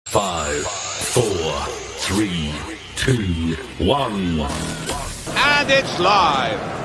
5, 4, 3, 2, 1. And it's live.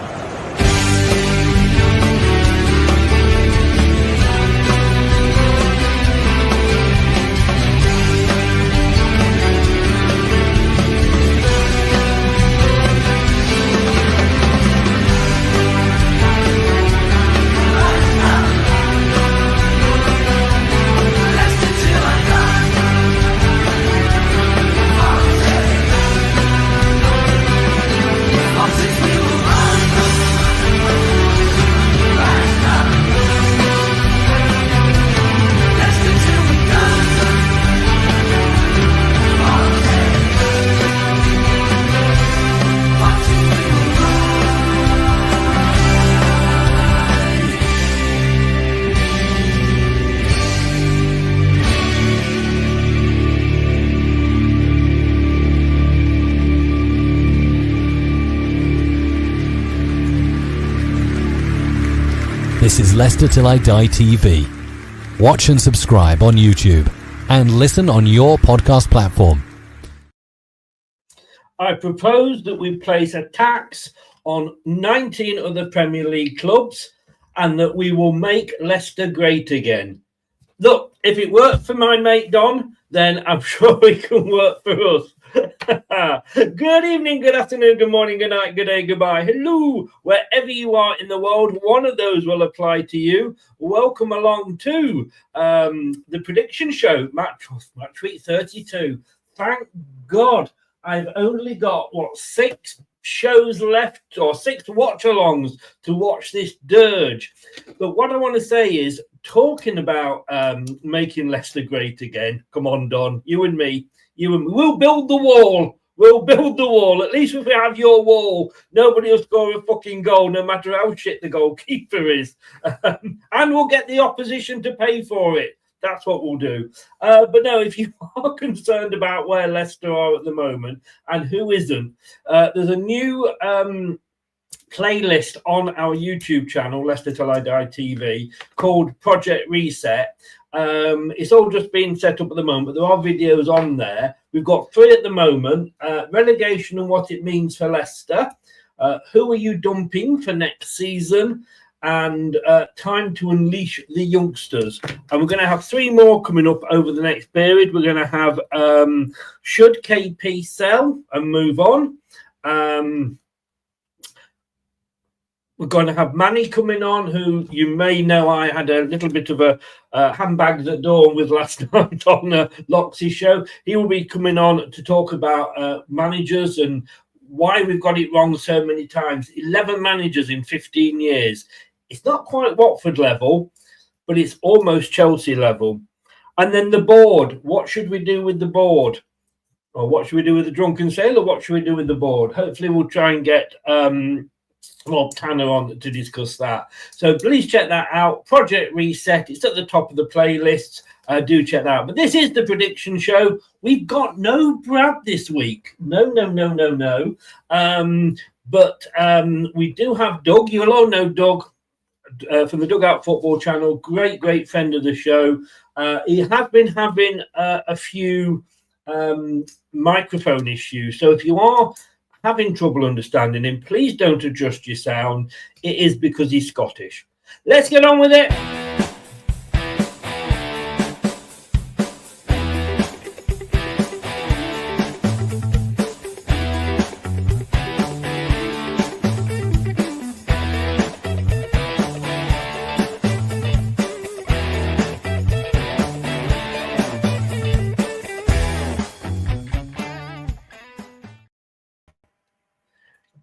This is Leicester Till I Die TV. Watch and subscribe on YouTube and listen on your podcast platform. I propose that we place a tax on 19 other Premier League clubs and that we will make Leicester great again. Look, if it worked for my mate Don, then I'm sure it can work for us. Good evening, good afternoon, good morning, good night, good day, goodbye. Hello, wherever you are in the world, one of those will apply to you. Welcome along to the prediction show, match week 32. Thank God I've only got, 6 shows left, or 6 watch-alongs to watch this dirge. But what I want to say is, talking about making Leicester great again, come on, Don, you and me, we'll build the wall. We'll build the wall. At least if we have your wall, nobody will score a fucking goal, no matter how shit the goalkeeper is. And we'll get the opposition to pay for it. That's what we'll do. But no, if you are concerned about where Leicester are at the moment and who isn't, there's a new playlist on our YouTube channel, Leicester Till I Die TV, called Project Reset. It's all just being set up at the moment, but there are videos on there. We've got 3 at the moment: relegation and what it means for Leicester, who are you dumping for next season, and time to unleash the youngsters. And we're going to have 3 more coming up over the next period. We're going to have should KP sell and move on. We're going to have Manny coming on, who you may know I had a little bit of a handbags at dawn with last night on Loxy's show. He will be coming on to talk about managers and why we've got it wrong so many times. 11 managers in 15 years. It's not quite Watford level, but it's almost Chelsea level. And then the board. What should we do with the board? Or what should we do with the drunken sailor? What should we do with the board? Hopefully we'll try and get Tanner on to discuss that. So please check that out. Project Reset. It's at the top of the playlist. Do check that out. But this is the prediction show. We've got no Brad this week. No. But we do have Doug. You'll all know Doug from the Dugout Football Channel. Great friend of the show. He has been having a few microphone issues. So if you are having trouble understanding him, please don't adjust your sound. It is because he's Scottish. Let's get on with it.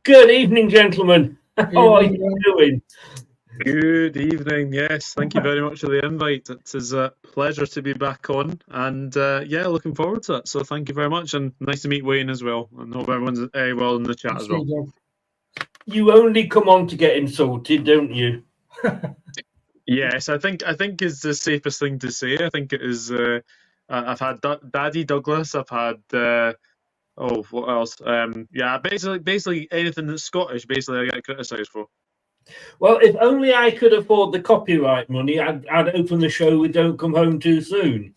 Good evening, gentlemen. How are you doing? Good evening. Yes, thank you very much for the invite. It is a pleasure to be back on, and looking forward to it. So thank you very much, and nice to meet Wayne as well. And hope everyone's well in the chat as well. You only come on to get insulted, don't you? Yes, I think is the safest thing to say. I think it is. I've had Daddy Douglas. I've had. What else? Basically anything that's Scottish, basically I get criticised for. Well, if only I could afford the copyright money, I'd open the show with "Don't Come Home Too Soon."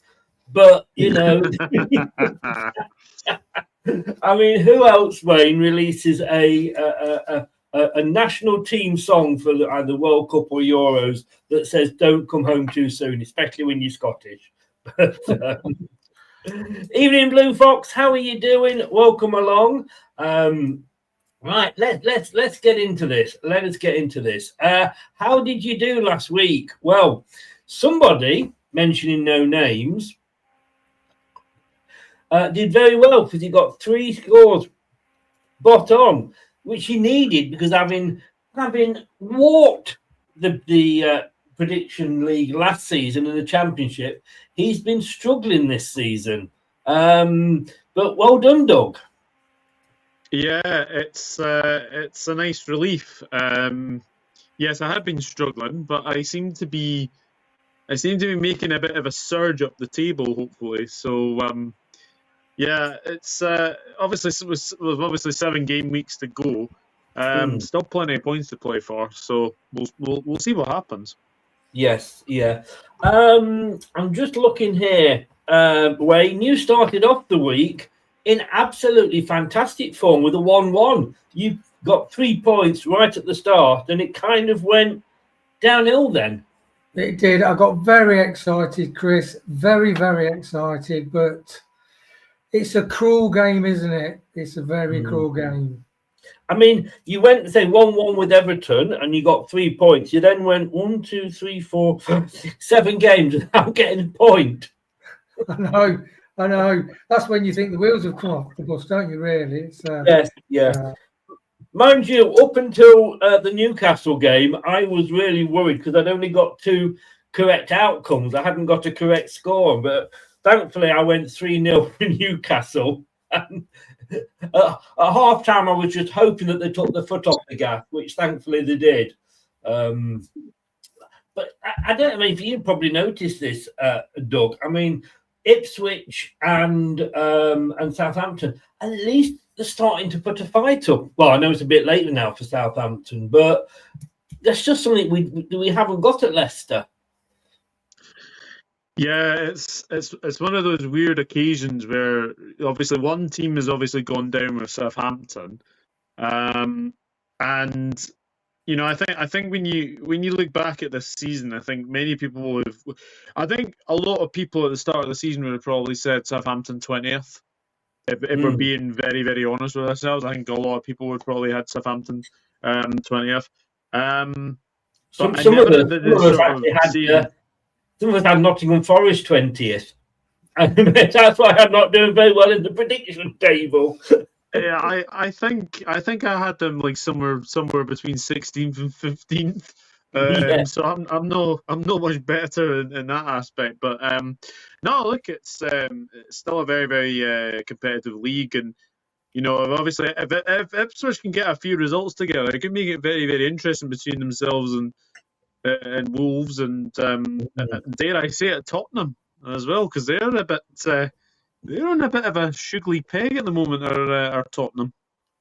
But, you know, I mean, who else, Wayne, releases a national team song for either World Cup or Euros that says "Don't come home too soon," especially when you're Scottish? But, evening, Blue Fox. How are you doing? Welcome along. Right, let's get into this. Let us get into this. How did you do last week? Well, somebody mentioning no names did very well because he got 3 scores spot on, which he needed because having walked the prediction league last season in the championship, he's been struggling this season. But well done, Doug. Yeah, it's a nice relief. Yes, I have been struggling, but I seem to be making a bit of a surge up the table, hopefully. So yeah, it's obviously it was obviously 7 game weeks to go. Still plenty of points to play for, so we'll see what happens. Yes, yeah. I'm just looking here. Wayne, you started off the week in absolutely fantastic form with a 1-1. You got 3 points right at the start, and it kind of went downhill then. It did. I got very excited, Chris. Very, very excited. But it's a cruel game, isn't it? It's a very cruel game. I mean, you went, say, 1-1 with Everton, and you got 3 points. You then went 1, 2, 3, 4, 7 games without getting a point. I know. That's when you think the wheels have come off the bus, don't you, really? It's, yes, yeah. Mind you, up until the Newcastle game, I was really worried because I'd only got 2 correct outcomes. I hadn't got a correct score, but thankfully I went 3-0 for Newcastle. And at half-time, I was just hoping that they took the foot off the gas, which thankfully they did. But I don't know if you probably noticed this, Doug. I mean, Ipswich and Southampton, at least they're starting to put a fight up. Well, I know it's a bit later now for Southampton, but that's just something we haven't got at Leicester. Yeah, it's one of those weird occasions where obviously one team has obviously gone down with Southampton, and you know, I think when you look back at this season, I think many people I think a lot of people at the start of the season would have probably said Southampton 20th. If we're being very, very honest with ourselves, I think a lot of people would probably had Southampton 20th. Some of us had Nottingham Forest 20th. That's why I'm not doing very well in the prediction table. Yeah, I think I had them like somewhere between 16th and 15th. Yeah. So I'm no much better in that aspect. But no, look, it's still a very, very competitive league, and you know, obviously, if Ipswich can get a few results together, it can make it very, very interesting between themselves and Wolves, and dare I say it, Tottenham as well, because they're on a bit of a sugary peg at the moment, are Tottenham.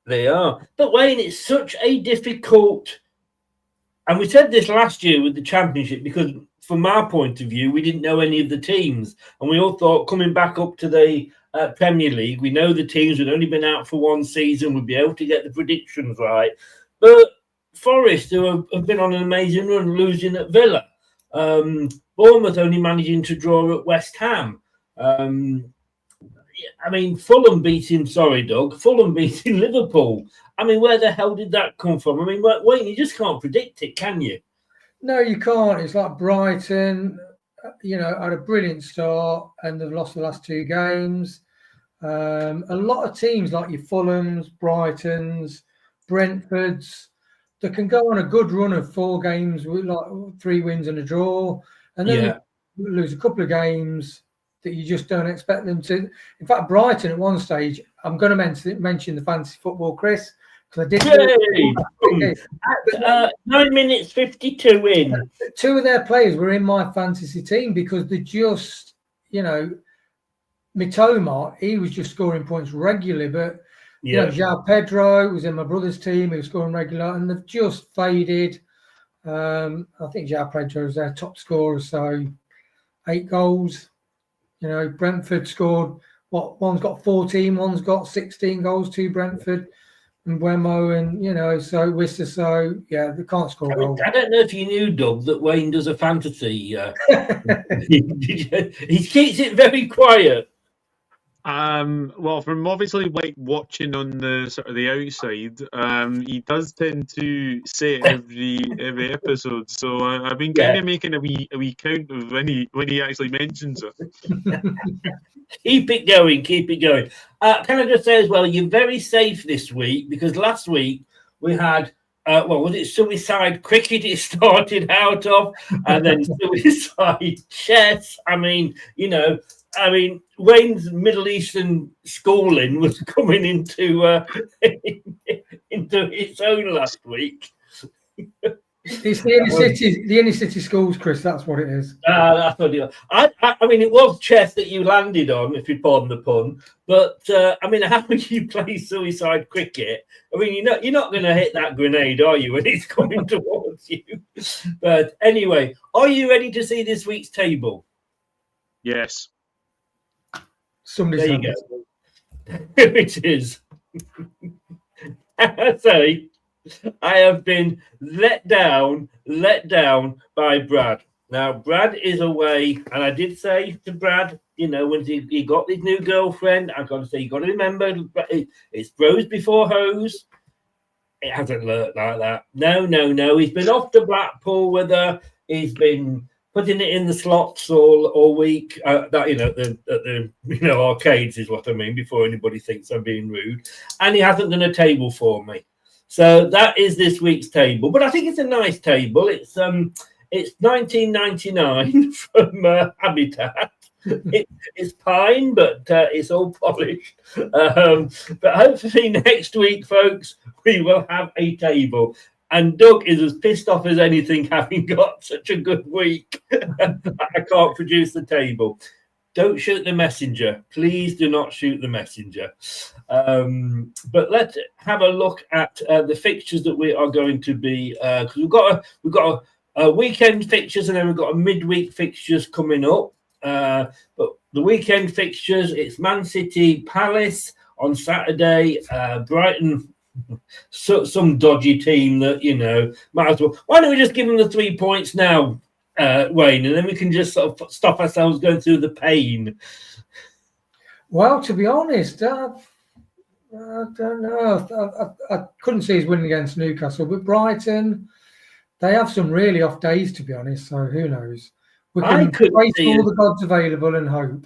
They are. But Wayne, it's such a difficult, and we said this last year with the Championship, because from our point of view, we didn't know any of the teams, and we all thought coming back up to the Premier League, we know the teams had only been out for one season, we'd be able to get the predictions right. But Forest, who have been on an amazing run, losing at Villa. Bournemouth only managing to draw at West Ham. I mean, Fulham beating Liverpool. I mean, where the hell did that come from? I mean, Wayne, you just can't predict it, can you? No, you can't. It's like Brighton, you know, had a brilliant start and they've lost the last 2 games. A lot of teams like your Fulhams, Brightons, Brentfords, that can go on a good run of 4 games with like 3 wins and a draw, and then lose a couple of games that you just don't expect them to. In fact, Brighton at one stage, I'm going to mention the fantasy football, Chris, because I did. 9 minutes 52 in. 2 of their players were in my fantasy team because they just, you know, Mitoma, he was just scoring points regularly, but you know, João Pedro was in my brother's team, he was scoring regular, and they've just faded. I think João Pedro is their top scorer, so 8 goals. You know, Brentford scored, one's got 14, one's got 16 goals to Brentford and Wemo, and, you know, so Worcester, so, yeah, they can't score goals. I don't know if you knew, Doug, that Wayne does a fantasy. He keeps it very quiet. Well, from obviously like watching on the sort of the outside, he does tend to say it every episode. So I've been kind of making a wee count of when he actually mentions it. Keep it going. Can I just say as well, you're very safe this week, because last week we had was it suicide cricket it started out of, and then suicide chess. Wayne's Middle Eastern schooling was coming into its own last week. It's the inner city schools, Chris. That's what it is. That's what it was. I mean, it was chess that you landed on, if you pardon the pun. But how would you play suicide cricket? I mean, you're not going to hit that grenade, are you, when it's coming towards you? But anyway, are you ready to see this week's table? Yes. Somebody there you go. Here it is. I say, I have been let down by Brad. Now, Brad is away, and I did say to Brad, you know, when he got his new girlfriend, I've got to say, you got to remember, it's bros before hoes. It hasn't learnt like that. No. He's been off to Blackpool with her. He's been putting it in the slots all week. At the arcades is what I mean, before anybody thinks I'm being rude. And he hasn't done a table for me. So that is this week's table. But I think it's a nice table. It's 1999 from Habitat. It's pine, but it's all polished. But hopefully next week, folks, we will have a table. And Doug is as pissed off as anything, having got such a good week. I can't produce the table. Don't shoot the messenger. Please do not shoot the messenger. But let's have a look at the fixtures that we are going to be, because we've got a weekend fixtures, and then we've got a midweek fixtures coming up. But the weekend fixtures, it's Man City Palace on Saturday, Brighton. Some dodgy team that, you know, might as well. Why don't we just give them the 3 points now, Wayne, and then we can just sort of stop ourselves going through the pain. Well, to be honest, I don't know. I couldn't see us winning against Newcastle, but Brighton, they have some really off days, to be honest. So who knows? We can wait for all the gods available and hope.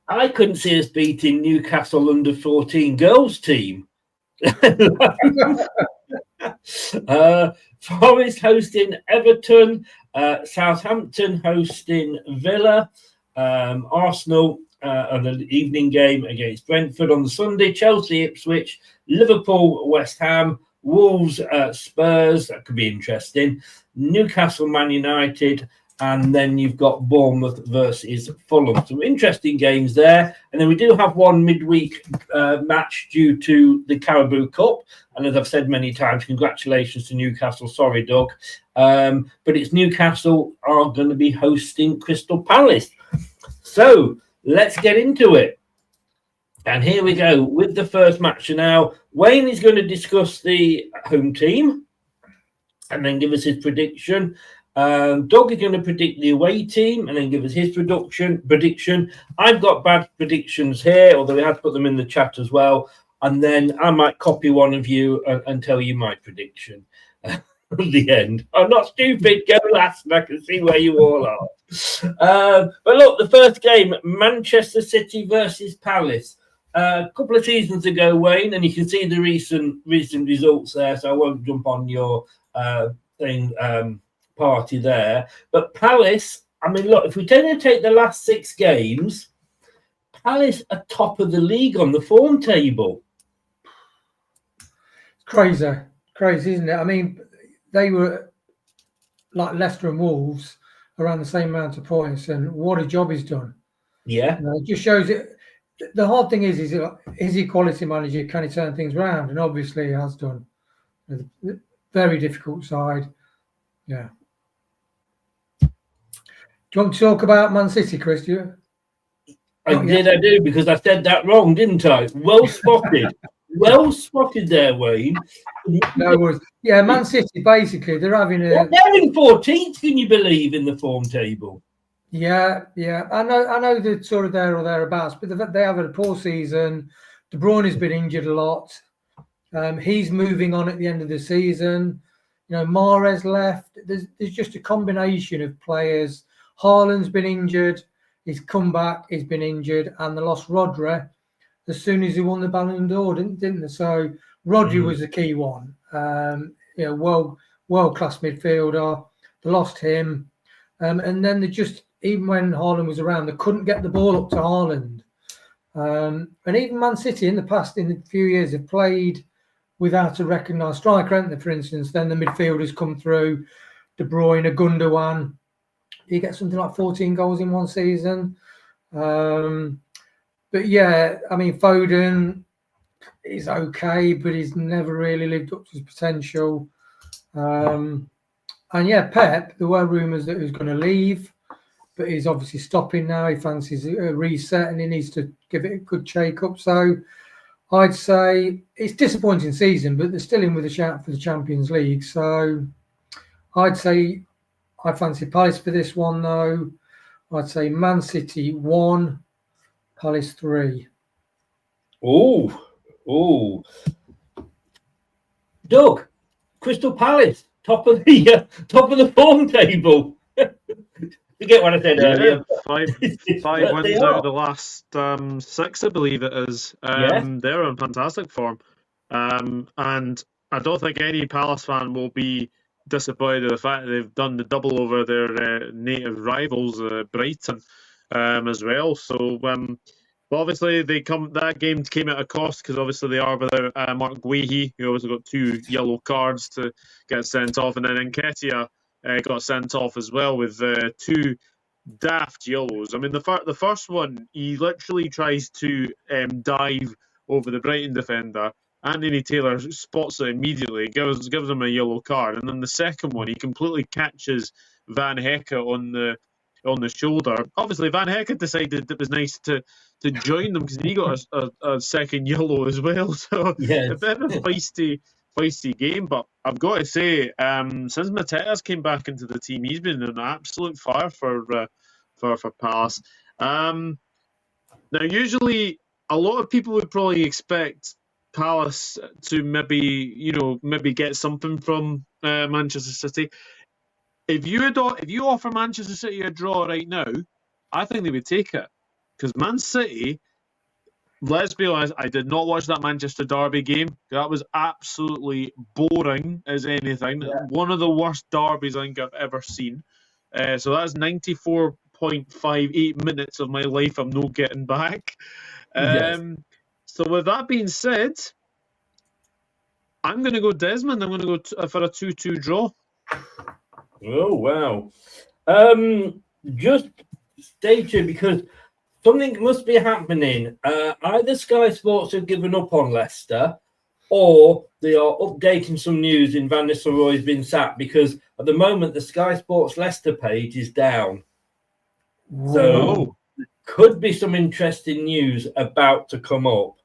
I couldn't see us beating Newcastle under 14 girls team. Forest hosting Everton, Southampton hosting Villa, Arsenal on the evening game against Brentford on the Sunday, Chelsea Ipswich, Liverpool West Ham, Wolves Spurs, that could be interesting, Newcastle Man United, and then you've got Bournemouth versus Fulham. Some interesting games there. And then we do have one midweek match due to the Carabao Cup. And as I've said many times, congratulations to Newcastle. Sorry, Doug. But it's Newcastle are going to be hosting Crystal Palace. So let's get into it. And here we go with the first match. So now Wayne is going to discuss the home team and then give us his prediction. Doug is going to predict the away team and then give us his prediction. I've got bad predictions here, although we have to put them in the chat as well. And then I might copy one of you and tell you my prediction at the end. I'm not stupid. Go last, and I can see where you all are. But look, the first game, Manchester City versus Palace. A couple of seasons ago, Wayne, and you can see the recent results there, so I won't jump on your party there. But Palace, I mean, look, if we take the last 6 games, Palace are top of the league on the form table. Crazy, isn't it? I mean, they were like Leicester and Wolves around the same amount of points, and what a job he's done. Yeah. It just shows it. The hard thing is he quality manager? Can he turn things around? And obviously he has done. Very difficult side. Yeah. Do you want to talk about Man City, Chris? I do, because I said that wrong, didn't I? Well spotted. Well spotted there, Wayne. No worries. Yeah, Man City, basically, they're having a... They're in 14th, can you believe, in the form table? Yeah. I know they're sort of there or thereabouts, but they have had a poor season. De Bruyne has been injured a lot. He's moving on at the end of the season. You know, Mahrez left. There's just a combination of players. Haaland's been injured. He's come back. He's been injured, and they lost Rodri as soon as he won the Ballon d'Or, didn't they? So Rodri was the key one. You know, world-class midfielder. They lost him, and then they just, even when Haaland was around, they couldn't get the ball up to Haaland. And even Man City in the past, in a few years, have played without a recognised striker, haven't they? For instance, then the midfielders come through, De Bruyne, Gundogan. You get something like 14 goals in one season. But yeah, I mean, Foden is okay, but he's never really lived up to his potential. And yeah, Pep, there were rumours that he was going to leave, but he's obviously stopping now. He fancies a reset and he needs to give it a good shake-up. So I'd say it's a disappointing season, but they're still in with a shout for the Champions League. So I'd say I fancy Palace for this one, though. I'd say Man City 1, Palace 3. Oh. Doug, Crystal Palace, top of the form table. Forget what I said earlier. Five wins out of the last 6, I believe it is. They're in fantastic form. And I don't think any Palace fan will be disappointed at the fact that they've done the double over their native rivals, Brighton, as well. So, but obviously that game came at a cost, because obviously they are without Mark Guehi, who obviously got 2 yellow cards to get sent off, and then Nketiah got sent off as well with 2 daft yellows. I mean, the first one, he literally tries to dive over the Brighton defender. Anthony Taylor spots it immediately, gives him a yellow card, and then the second one, he completely catches Van Hecke on the shoulder. Obviously, Van Hecke decided it was nice to join them, because he got a second yellow as well. So yes. A bit of a feisty game, but I've got to say, since Mateus came back into the team, he's been an absolute fire for Palace. Now, usually, a lot of people would probably expect Palace to maybe get something from Manchester City. If you offer Manchester City a draw right now, I think they would take it, because Man City, let's be honest, I did not watch that Manchester Derby game. That was absolutely boring as anything. Yeah. One of the worst derbies I think I've ever seen. So that's 94.58 minutes of my life I'm not getting back. Yes. So with that being said, I'm going to go Desmond. I'm going to go for a 2-2 draw. Oh, wow. Just stay tuned, because something must be happening. Either Sky Sports have given up on Leicester, or they are updating some news in Van Nistelrooy's been sacked, because at the moment the Sky Sports Leicester page is down. So there could be some interesting news about to come up.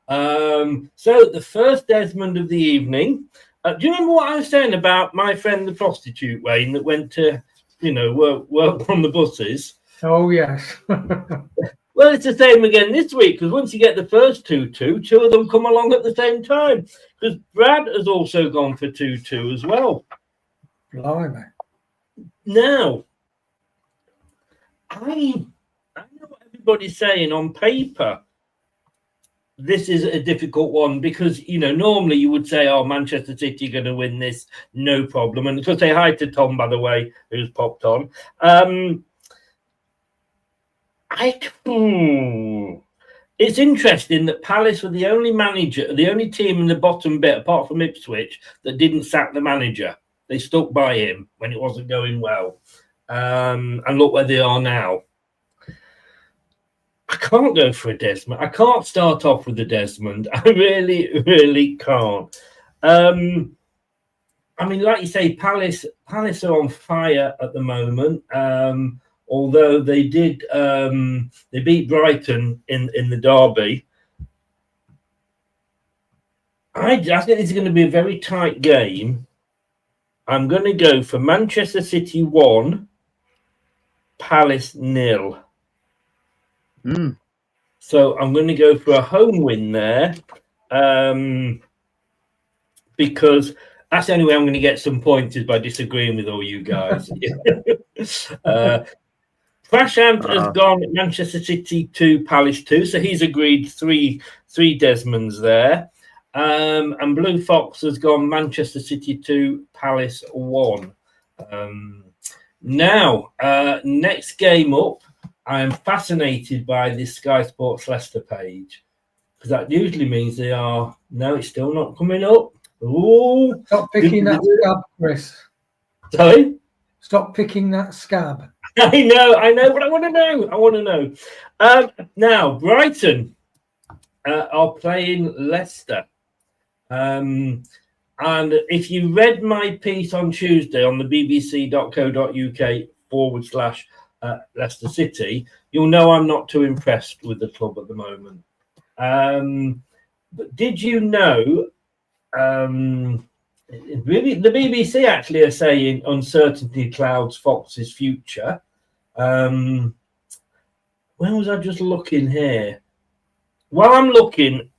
So the first Desmond of the evening. Do you remember what I was saying about my friend the prostitute, Wayne, that went to, work on the buses? Oh, yes. Well, it's the same again this week, because once you get the first 2-2, 2 of them come along at the same time. Because Brad has also gone for 2-2 as well. Blimey. Now, I know what everybody's saying on paper. This is a difficult one, because, normally you would say, Manchester City are going to win this, no problem. And to say hi to Tom, by the way, who's popped on. It's interesting that Palace were the only team in the bottom bit, apart from Ipswich, that didn't sack the manager. They stuck by him when it wasn't going well. And look where they are now. I can't go for a Desmond. I can't start off with a Desmond. I really, really can't. I mean, like you say, Palace are on fire at the moment. although they did they beat Brighton in the derby. I think it's going to be a very tight game. I'm going to go for Manchester City 1, Palace 0. So I'm going to go for a home win there, because that's the only way I'm going to get some points is by disagreeing with all you guys. Prashant has gone Manchester City 2, Palace 2, so he's agreed three Desmonds there. And Blue Fox has gone Manchester City 2, Palace 1. Now, next game up, I am fascinated by this Sky Sports Leicester page, because that usually means they are. No, it's still not coming up. Ooh, Stop picking that scab, Chris. Sorry? Stop picking that scab. I know, but I want to know. Now, Brighton are playing Leicester. And if you read my piece on Tuesday on the bbc.co.uk/Leicester City, you'll know I'm not too impressed with the club at the moment. But did you know, really, the BBC actually are saying uncertainty clouds Fox's future. When was I just looking here? While I'm looking,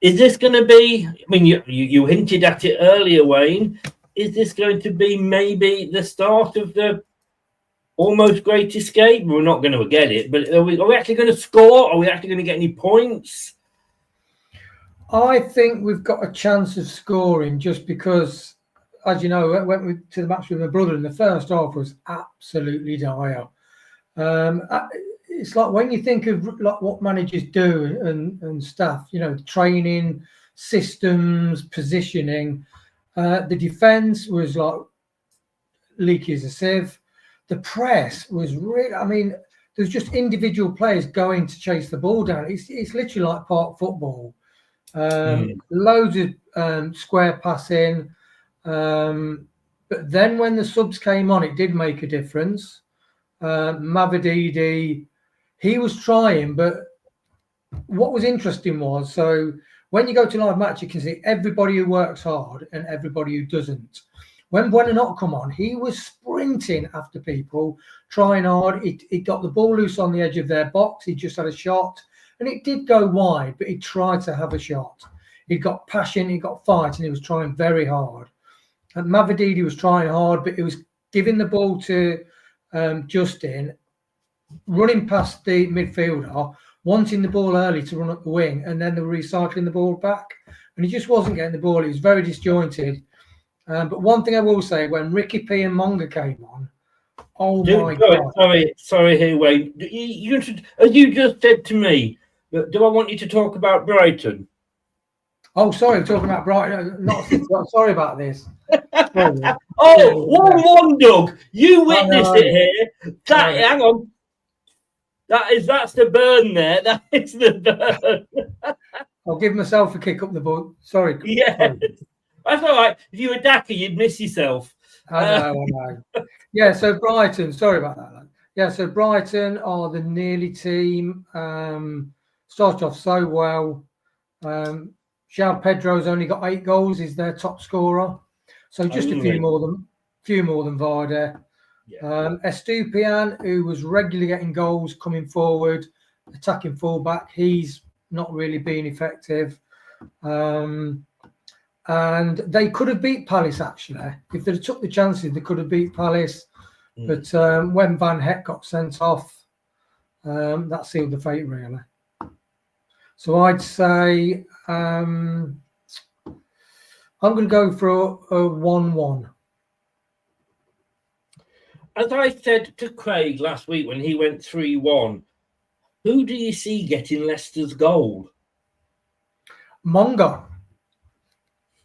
is this going to be, I mean, you hinted at it earlier, Wayne. Is this going to be maybe the start of the almost great escape? We're not going to get it, but are we actually going to score? Are we actually going to get any points? I think we've got a chance of scoring just because, as you know, I went to the match with my brother and the first half was absolutely dire. It's like when you think of like what managers do and staff, you know, training, systems, positioning. The defence was like leaky as a sieve. The press was really, I mean, there's just individual players going to chase the ball down. It's literally like park football. Loads of square passing. But then when the subs came on, it did make a difference. Mavididi, he was trying, but what was interesting was, so when you go to live match, you can see everybody who works hard and everybody who doesn't. When Buonanotte come on, he was sprinting after people, trying hard. He got the ball loose on the edge of their box. He just had a shot, and it did go wide, but he tried to have a shot. He got passion, he got fight, and he was trying very hard. And Mavididi was trying hard, but he was giving the ball to Justin, running past the midfielder, wanting the ball early to run up the wing, and then they were recycling the ball back. And he just wasn't getting the ball. He was very disjointed. But one thing I will say, when Ricky P and Monga came on, my God. Sorry here, Wayne. You just said to me, do I want you to talk about Brighton? Oh, sorry, we're talking about Brighton. Sorry about this. Sorry. 1-1, Doug. You witnessed it here. Hang on. That's the burn there. That is the burn. I'll give myself a kick up the butt. Sorry. Yeah. Sorry. That's all right. If you were Daka, you'd miss yourself. I know. Yeah, so Brighton, sorry about that. Lad. Yeah, so Brighton are the nearly team. Started off so well. João Pedro's only got 8 goals. He's their top scorer. So just a few more than Varda. Yeah. Estupiñán, who was regularly getting goals coming forward, attacking fullback, he's not really been effective. And they could have beat Palace, actually. If they took the chances, they could have beat Palace. But when Van Heck got sent off, that sealed the fate, really. So I'd say I'm going to go for a 1-1. As I said to Craig last week when he went 3-1, who do you see getting Leicester's goal? Monga.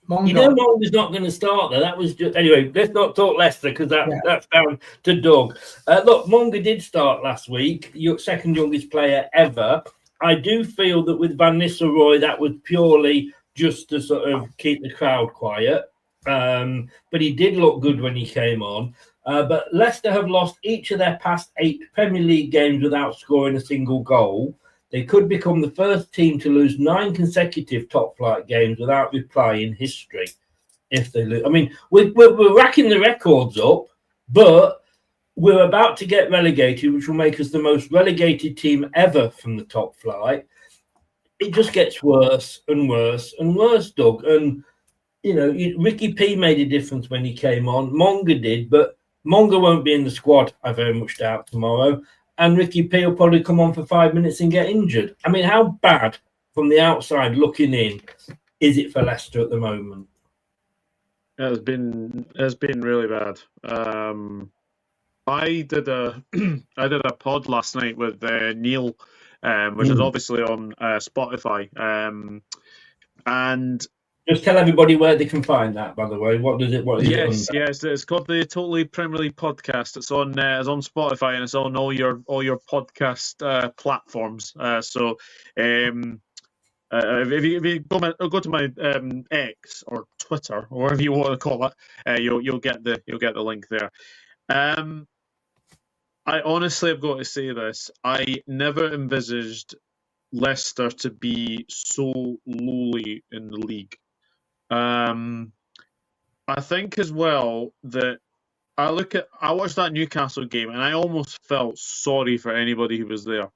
You know, Monga's not going to start there. That was just anyway. Let's not talk Leicester because that's down to Doug. Look, Monga did start last week. Your second youngest player ever. I do feel that with Van Nistelrooy, that was purely just to sort of keep the crowd quiet. But he did look good when he came on. But Leicester have lost each of their past 8 Premier League games without scoring a single goal. They could become the first team to lose 9 consecutive top-flight games without reply in history. If they lose, I mean, we're racking the records up, but we're about to get relegated, which will make us the most relegated team ever from the top flight. It just gets worse and worse and worse, Doug. And, you know, Ricky P made a difference when he came on. Monga did, but Monga won't be in the squad, I very much doubt, tomorrow. And Ricky P will probably come on for 5 minutes and get injured. I mean, how bad, from the outside looking in, is it for Leicester at the moment? It's been really bad. I did a pod last night with Neil, which is obviously on Spotify. And just tell everybody where they can find that. By the way, what is it? Yes, it's called the Totally Premier League Podcast. It's on Spotify and it's on all your podcast platforms. If you go to my X or Twitter or whatever you want to call it, you'll get the link there. I honestly have got to say this. I never envisaged Leicester to be so lowly in the league. I think as well that I watched that Newcastle game and I almost felt sorry for anybody who was there.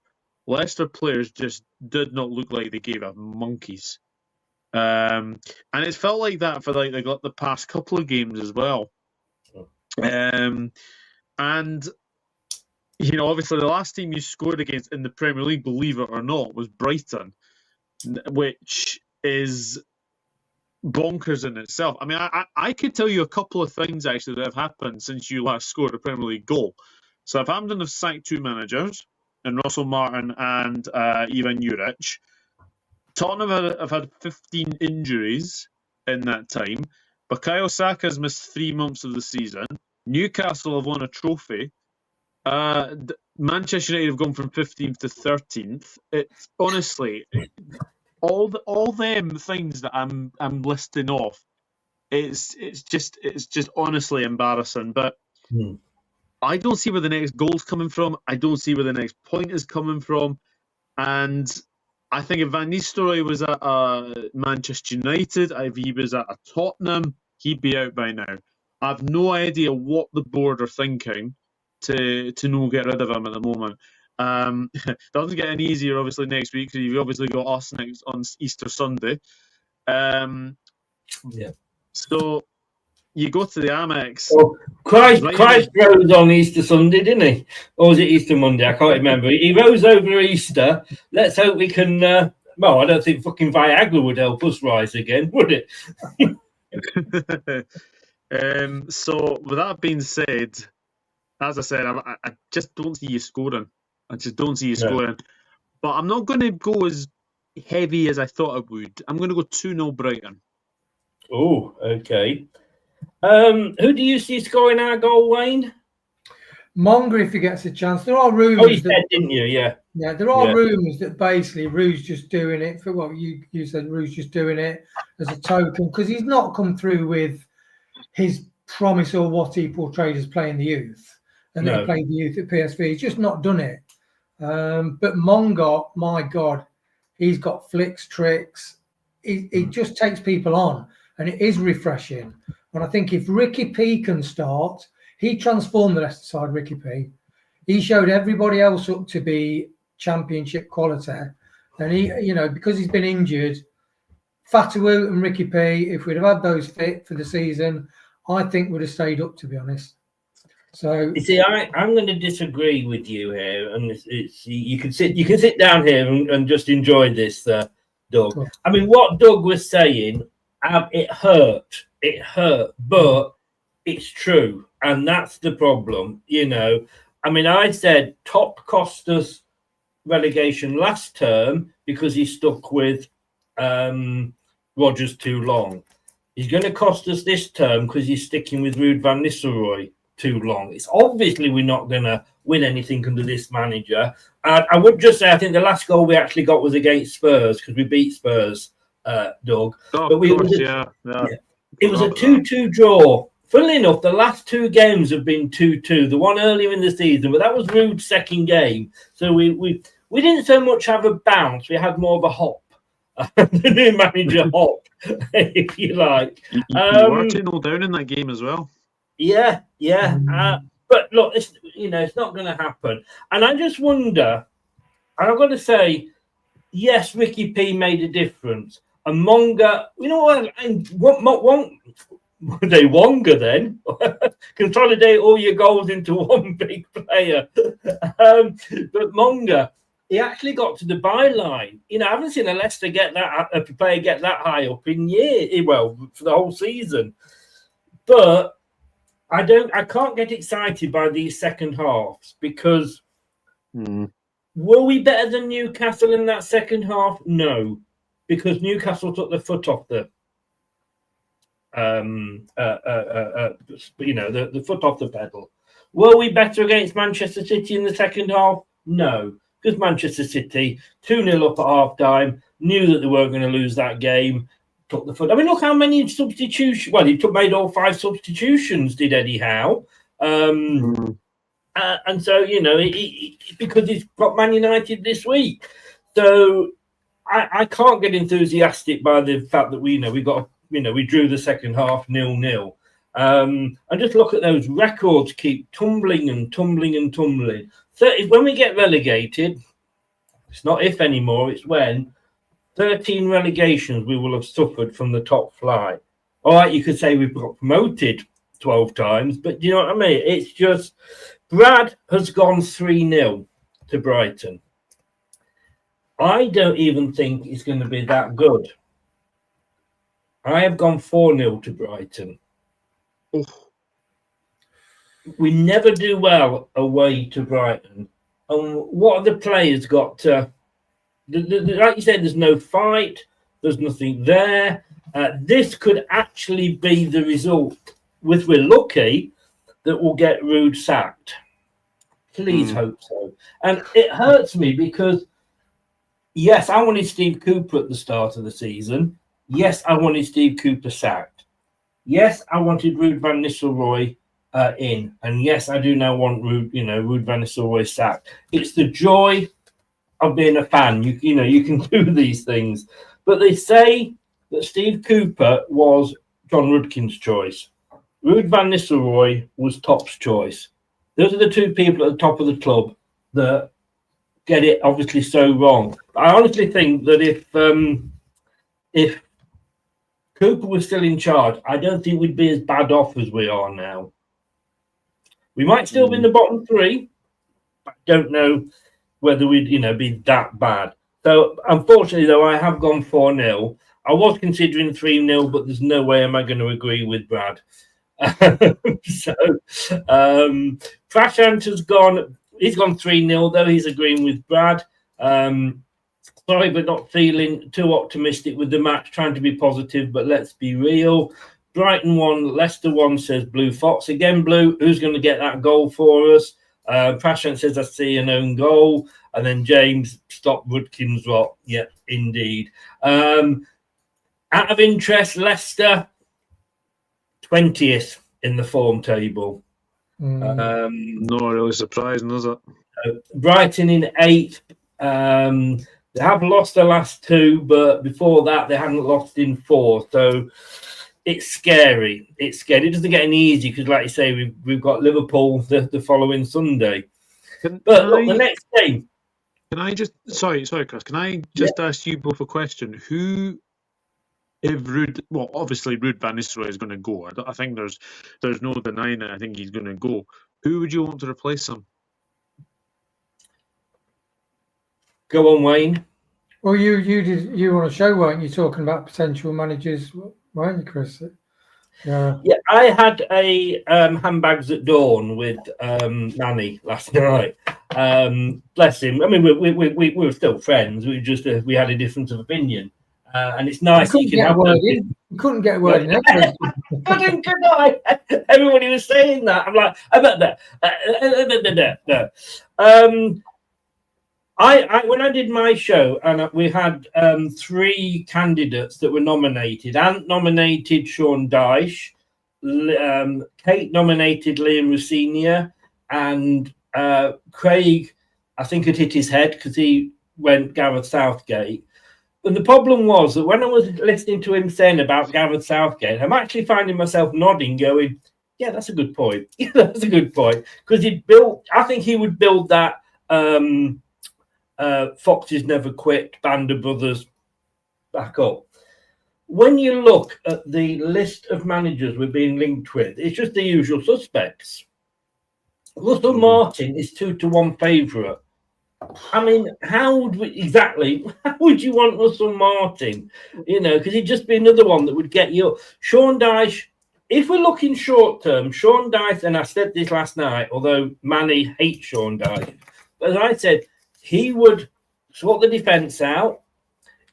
Leicester players just did not look like they gave a monkeys. And it's felt like that for like the past couple of games as well. And you know, obviously the last team you scored against in the Premier League, believe it or not, was Brighton, which is bonkers in itself. I mean, I could tell you a couple of things actually that have happened since you last scored a Premier League goal. Southampton have sacked 2 managers, and Russell Martin and Ivan Juric. Tottenham have had 15 injuries in that time. Bukayo Saka has missed 3 months of the season. Newcastle have won a trophy. Manchester United have gone from 15th to 13th. It's honestly all them things that I'm listing off. It's just honestly embarrassing. But I don't see where the next goal's coming from. I don't see where the next point is coming from. And I think if Van Nistelrooy was at Manchester United, if he was at a Tottenham, he'd be out by now. I have no idea what the board are thinking to no get rid of him at the moment. Doesn't get any easier, obviously, next week, because you've obviously got us next on Easter Sunday. So you go to the Amex. Oh, Christ rose on Easter Sunday, didn't he? Or was it Easter Monday? I can't remember. He rose over Easter. Let's hope we can... well, I don't think fucking Viagra would help us rise again, would it? So, with that being said, as I said, I just don't see you scoring. I just don't see you scoring. But I'm not going to go as heavy as I thought I would. I'm going to go 2-0 Brighton. Oh, okay. Who do you see scoring our goal, Wayne? Monga, if he gets a chance. There are rumours. Oh, you said, didn't you? Yeah. Yeah, there are rumours that basically Rue's just doing it for what you said. Rue's just doing it as a token because he's not come through with his promise or what he portrayed as playing the youth, and then played the youth at PSV. He's just not done it. But Monga, my God, he's got flicks, tricks. He just takes people on, and it is refreshing. And I think if Ricky P can start, he transformed the Leicester side, Ricky P. He showed everybody else up to be championship quality. And he, you know, because he's been injured, Fatawu and Ricky P, if we'd have had those fit for the season, I think would have stayed up, to be honest. So you see, I'm going to disagree with you here, and it's you can sit down here and just enjoy this, Doug. Cool. I mean, what Doug was saying, it hurt, but it's true, and that's the problem. You know, I mean, I said Top cost us relegation last term because he stuck with Rodgers too long. He's going to cost us this term because he's sticking with Ruud van Nistelrooy too long. It's obviously we're not going to win anything under this manager. I would just say I think the last goal we actually got was against Spurs because we beat Spurs, Doug. Oh, but it was a 2-2 draw funnily enough, the last 2 games have been 2-2. The one earlier in the season, but that was Rude's second game. So we didn't so much have a bounce. We had more of a hop. The new manager hop, if you like. You were 2-0 down in that game as well. Yeah. But look, it's not going to happen. And I just wonder, and I've got to say, yes, Ricky P made a difference. And Monga, you know what? And Wonga then consolidate all your goals into one big player. But Monga, he actually got to the byline. I haven't seen a Leicester player get that high up in for the whole season. But I can't get excited by these second halves because were we better than Newcastle in that second half? No, because Newcastle took the foot off the foot off the pedal. Were we better against Manchester City in the second half? No, because Manchester City 2-0 up at half time, knew that they weren't going to lose that game. Took the foot. I mean, look how many substitutions. Well, he made all 5 substitutions. Did Eddie Howe? And so because he's got Man United this week, so I can't get enthusiastic by the fact that we drew the second half 0-0. And just look at those records keep tumbling and tumbling and tumbling. So when we get relegated, it's not if anymore. It's when. 13 relegations we will have suffered from the top flight. All right, you could say we've got promoted 12 times, but do you know what I mean? It's just Brad has gone 3-0 to Brighton. I don't even think it's going to be that good. I have gone 4-0 to Brighton. Oof. We never do well away to Brighton. And what have the players got to... like you said, there's no fight. There's nothing there. This could actually be the result, if we're lucky, that we'll get Rude sacked. Please hope so. And it hurts me because, yes, I wanted Steve Cooper at the start of the season. Yes, I wanted Steve Cooper sacked. Yes, I wanted Ruud van Nistelrooy in. And yes, I do now want Ruud van Nistelrooy sacked. It's the joy of being a fan. You can do these things. But they say that Steve Cooper was John Rudkin's choice. Ruud van Nistelrooy was Top's choice. Those are the 2 people at the top of the club that get it obviously so wrong. I honestly think that if Cooper was still in charge, I don't think we'd be as bad off as we are now. We might still be in the bottom 3, but I don't know whether we'd be that bad. So unfortunately, though, I have gone 4-0. I was considering 3-0, but there's no way am I going to agree with Brad. So Prashant has gone. He's gone 3-0, though. He's agreeing with Brad. Sorry, but not feeling too optimistic with the match. Trying to be positive, but let's be real. Brighton 1, Leicester 1, says Blue Fox. Again, Blue, who's going to get that goal for us? Prashant says, I see an own goal. And then James, stop Rudkin's rot. Yeah, indeed. Out of interest, Leicester, 20th in the form table. Not really surprising, is it? Brighton in 8th. They have lost the last 2, but before that, they hadn't lost in 4. So it's scary. It's scary. It doesn't get any easy because, like you say, we've got Liverpool the following Sunday. The next game. Can I just sorry, Chris? Can I just ask you both a question? Who, if obviously Ruud van Nistelrooy is going to go. I think there's no denying it. I think he's going to go. Who would you want to replace him? Go on, Wayne. Well, you on a show, weren't you, talking about potential managers, weren't you, Chris? Yeah, I had a handbags at dawn with Manny last night. Bless him. I mean, we were still friends. We just we had a difference of opinion, and it's nice. You couldn't get a word in. Couldn't I? Everybody was saying that. I'm like, I bet that. I when I did my show, and we had 3 candidates that were nominated. Ant nominated Sean Dyche, Kate nominated Liam Rossinier, and Craig, I think, had hit his head because he went Gareth Southgate. And the problem was that when I was listening to him saying about Gareth Southgate, I'm actually finding myself nodding, going, yeah, that's a good point. Yeah, that's a good point. Because I think he would build that Foxes Never Quit, Band of Brothers back up. When you look at the list of managers we're being linked with, it's just the usual suspects. Russell Martin is 2-1 favourite. I mean, how would you want Russell Martin? Because he'd just be another one that would get you up. Sean Dyche, if we're looking short term, Sean Dyche, and I said this last night, although Manny hates Sean Dyche, but as I said, he would sort the defence out.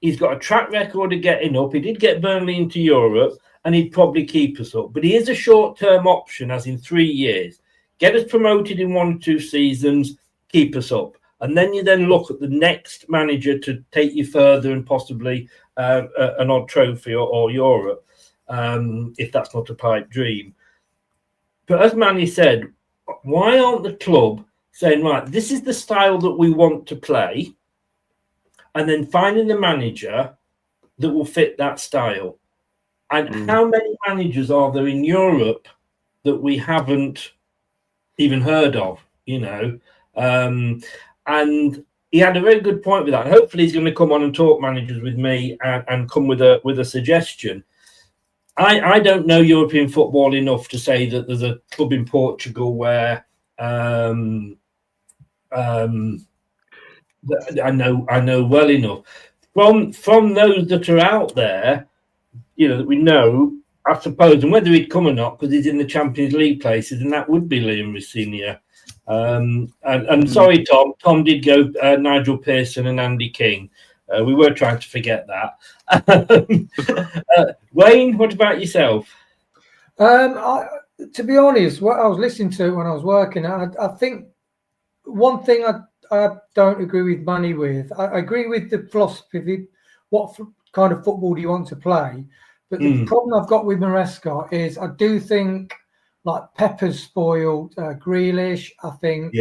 He's got a track record of getting up. He did get Burnley into Europe, and he'd probably keep us up. But he is a short-term option, as in 3 years. Get us promoted in 1 or 2 seasons, keep us up. And then you look at the next manager to take you further and possibly an odd trophy or Europe, if that's not a pipe dream. But as Manny said, why aren't the club saying, right, this is the style that we want to play, and then finding the manager that will fit that style? And how many managers are there in Europe that we haven't even heard of, And he had a very good point with that. And hopefully he's going to come on and talk managers with me and come with a suggestion. I don't know European football enough to say that there's a club in Portugal where I know well enough from those that are out there, that we know, I suppose, and whether he'd come or not, because he's in the Champions League places, and that would be Liam Rossinier. Sorry, Tom. Tom did go Nigel Pearson and Andy King. We were trying to forget that. Wayne, what about yourself? To be honest, what I was listening to when I was working, I think one thing I don't agree with Manny with. I agree with the philosophy. What kind of football do you want to play? But the problem I've got with Maresca is I do think like Pepper's spoiled Grealish. I think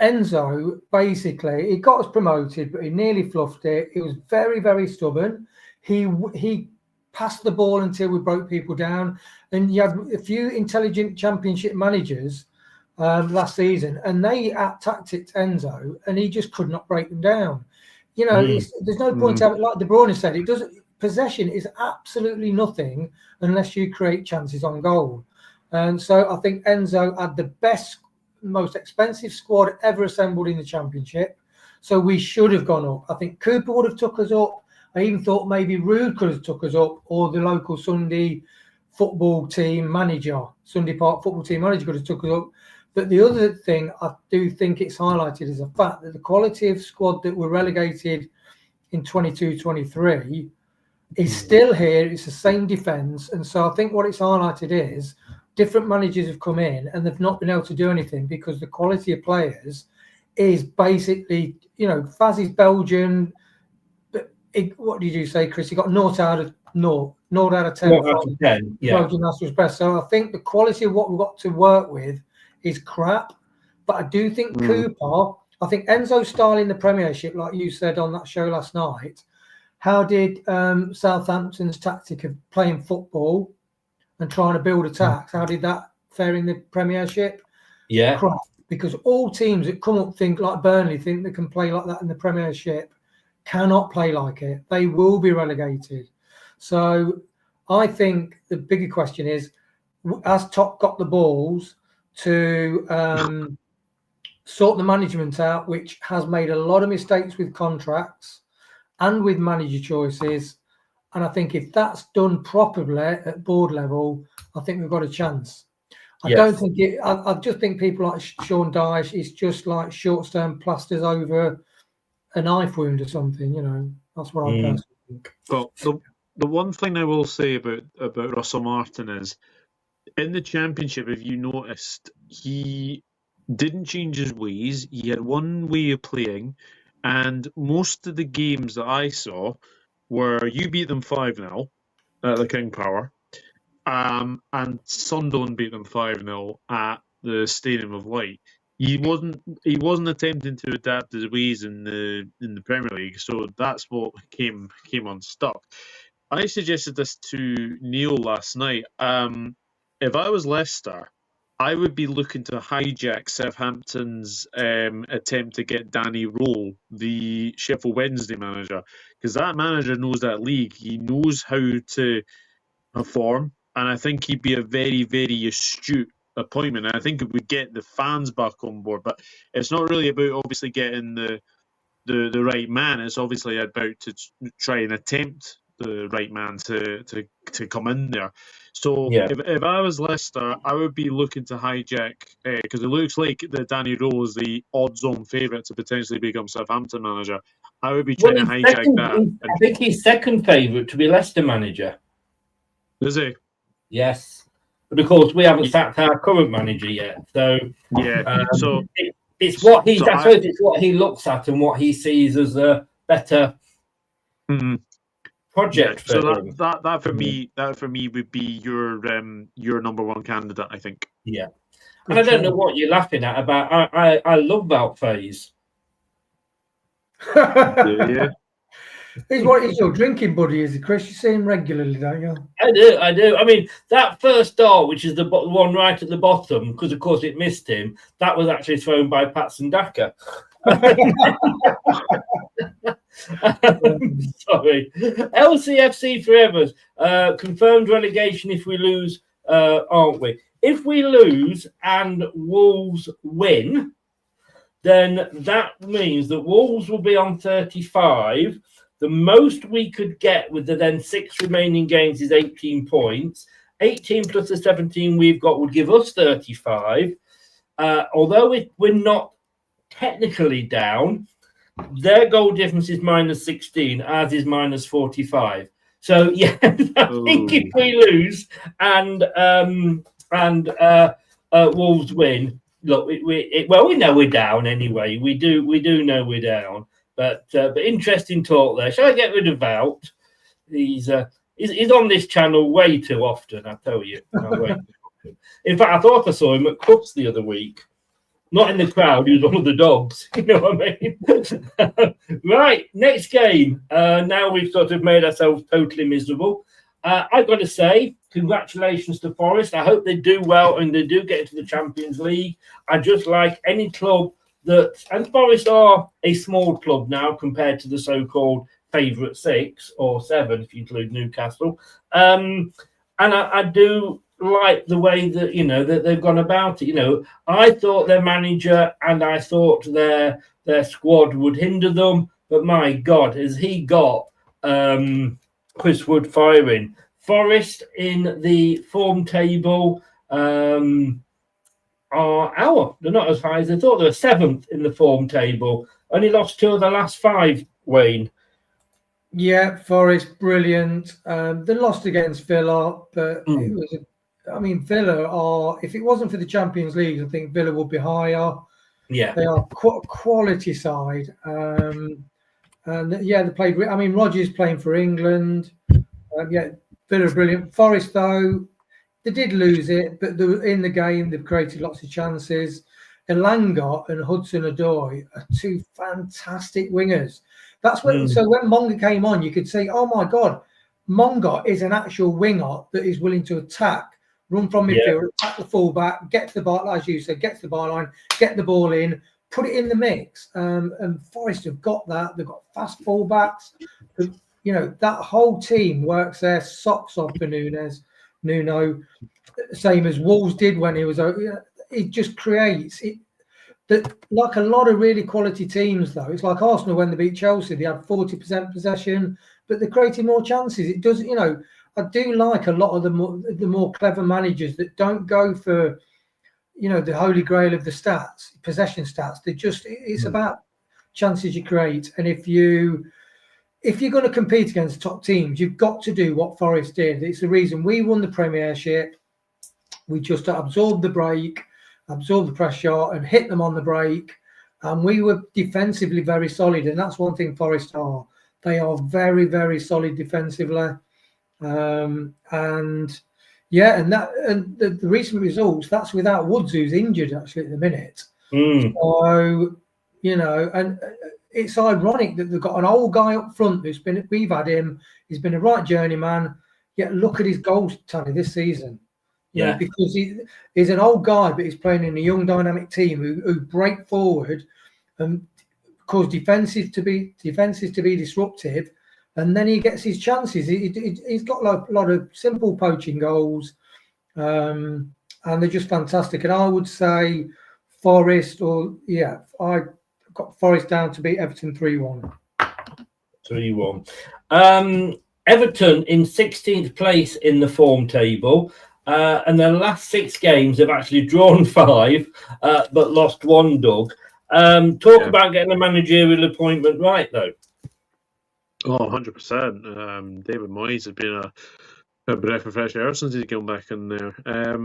Enzo, basically, he got us promoted, but he nearly fluffed it. He was very, very stubborn. He passed the ball until we broke people down. And you had a few intelligent Championship managers last season, and they out-tacticked Enzo, and he just could not break them down. There's no point to have it, like De Bruyne said, it doesn't. Possession is absolutely nothing unless you create chances on goal. And so I think Enzo had the best, most expensive squad ever assembled in the Championship. So we should have gone up. I think Cooper would have took us up. I even thought maybe Rude could have took us up, or the local Sunday football team manager, Sunday Park football team manager could have took us up. But the other thing I do think it's highlighted is the fact that the quality of squad that were relegated in 22-23 is still here. It's the same defence. And so I think what it's highlighted is different managers have come in and they've not been able to do anything because the quality of players is basically, Faz is Belgian. But what did you say, Chris? He got 0 out of 10. 0 out of 10, yeah. Belgian national best. So I think the quality of what we've got to work with is crap. But I do think Cooper, I think Enzo's style in the Premiership, like you said on that show last night, how did Southampton's tactic of playing football and trying to build attacks, how did that fare in the Premiership? Yeah. Crap. Because all teams that come up think like Burnley, think they can play like that in the Premiership, cannot play like it. They will be relegated. So I think the bigger question is, has Top got the balls to sort the management out, which has made a lot of mistakes with contracts and with manager choices? And I think if that's done properly at board level, I think we've got a chance. I don't think it. I just think people like Sean Dyche is just like short-term plasters over a knife wound or something. That's what I personally think. Well, the one thing I will say about Russell Martin is, in the Championship, if you noticed, he didn't change his ways. He had one way of playing, and most of the games that I saw were you beat them 5-0 at the King Power. and Sunderland beat them 5-0 at the Stadium of Light. He wasn't attempting to adapt his ways in the Premier League, so that's what came unstuck. I suggested this to Neil last night. If I was Leicester, I would be looking to hijack Southampton's attempt to get Danny Rowe, the Sheffield Wednesday manager, because that manager knows that league. He knows how to perform, and I think he'd be a very, very astute appointment. And I think it would get the fans back on board. But it's not really about obviously getting the right man. It's obviously about to try and attempt the right man to come in there. So if I was Leicester, I would be looking to hijack, because it looks like that Danny Rowe is the odds-on favourite to potentially become Southampton manager. I would be trying to hijack that. I think he's second favourite to be Leicester manager. Is he? Yes. But of course, we haven't sacked our current manager yet. So so it's what he. I suppose it's what he looks at and what he sees as a better project. So that for me would be your number one candidate, I think. Yeah. And I don't know what you're laughing at about. I love Wout Faes. Yeah. He's your drinking buddy, is he, Chris? You see him regularly, don't you? I do. I mean, that first dart, which is the one right at the bottom, because of course it missed him, that was actually thrown by Patson Daka. Sorry. LCFC forever. Confirmed relegation if we lose, aren't we? If we lose and Wolves win, then that means that Wolves will be on 35. The most we could get with the then 6 remaining games is 18 points. 18 plus the 17 we've got would give us 35. Although we're not technically down, their goal difference is minus 16, ours is minus 45. So, yeah, I think if we lose and Wolves win, look, we know we're down anyway. We do know we're down. But interesting talk there. Shall I get rid of Wout? He's on this channel way too often, I tell you. In fact, I thought I saw him at Crufts the other week. Not in the crowd, he was one of the dogs. You know what I mean? Right, next game. Now we've sort of made ourselves totally miserable. I've got to say, congratulations to Forest. I hope they do well and they do get into the Champions League. I just like any club and Forest are a small club now compared to the so-called favourite 6 or 7, if you include Newcastle. And I do like the way that, that they've gone about it. I thought their manager and I thought their squad would hinder them, but my God, has he got Chris Wood firing. Forest in the form table they're not as high as I thought. They're 7th in the form table. Only lost 2 of the last 5, Wayne. Yeah, Forest, brilliant. They lost against Villa, but it was Villa are, if it wasn't for the Champions League, I think Villa would be higher. Yeah. They are quality side. They played. Rodgers playing for England. Villa are brilliant. Forest, though, they did lose it, but in the game, they've created lots of chances. Elanga and Hudson-Odoi are 2 fantastic wingers. That's when. So when Monga came on, you could say, "Oh my God, Monga is an actual winger that is willing to attack, run from midfield, attack the fullback, get to the bar, as you said, get to the byline, get the ball in, put it in the mix." And Forest have got that. They've got fast fullbacks. That whole team works their socks off for Nuno, same as Wolves did when he was. It just creates it. That, like a lot of really quality teams, though, it's like Arsenal when they beat Chelsea. They had 40% possession, but they created more chances. It does, I do like a lot of the more clever managers that don't go for, the holy grail of the stats, possession stats. It's about chances you create, and if you're going to compete against top teams, you've got to do what Forest did. It's the reason we won the Premiership. We just absorbed the break, absorbed the pressure, and hit them on the break. And we were defensively very solid. And that's one thing Forest are. They are very, very solid defensively. Yeah, and the recent results, that's without Woods, who's injured actually at the minute. So, you know, and it's ironic that they've got an old guy up front we've had him, he's been a right journeyman, yet look at his goals tally this season. You know, because he's an old guy, but he's playing in a young dynamic team who break forward and cause defenses to be disruptive. And then he gets his chances. He's got a lot of simple poaching goals, and they're just fantastic. And I would say Forest, I got Forest down to beat Everton 3-1. 3-1. Everton in 16th place in the form table, and their last 6 games have actually drawn 5, but lost 1. Doug, about getting a managerial appointment right though. Oh, 100%. David Moyes has been a breath of fresh air since he's gone back in there. I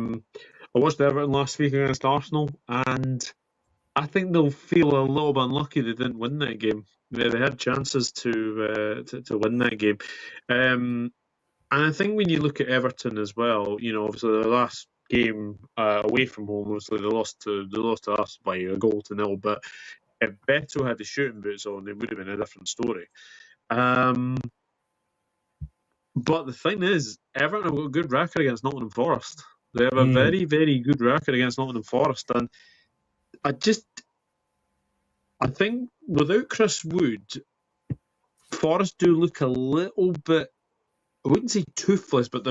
watched Everton last week against Arsenal, and I think they'll feel a little bit unlucky they didn't win that game. They had chances to win that game. And I think when you look at Everton as well, you know, obviously the last game away from home, obviously they lost to us by a 1-0. But if Beto had the shooting boots on, it would have been a different story. But the thing is, Everton have got a good record against Nottingham Forest. They have a very, very good record against Nottingham Forest, and I think without Chris Wood, Forest do look a little bit, I wouldn't say toothless, but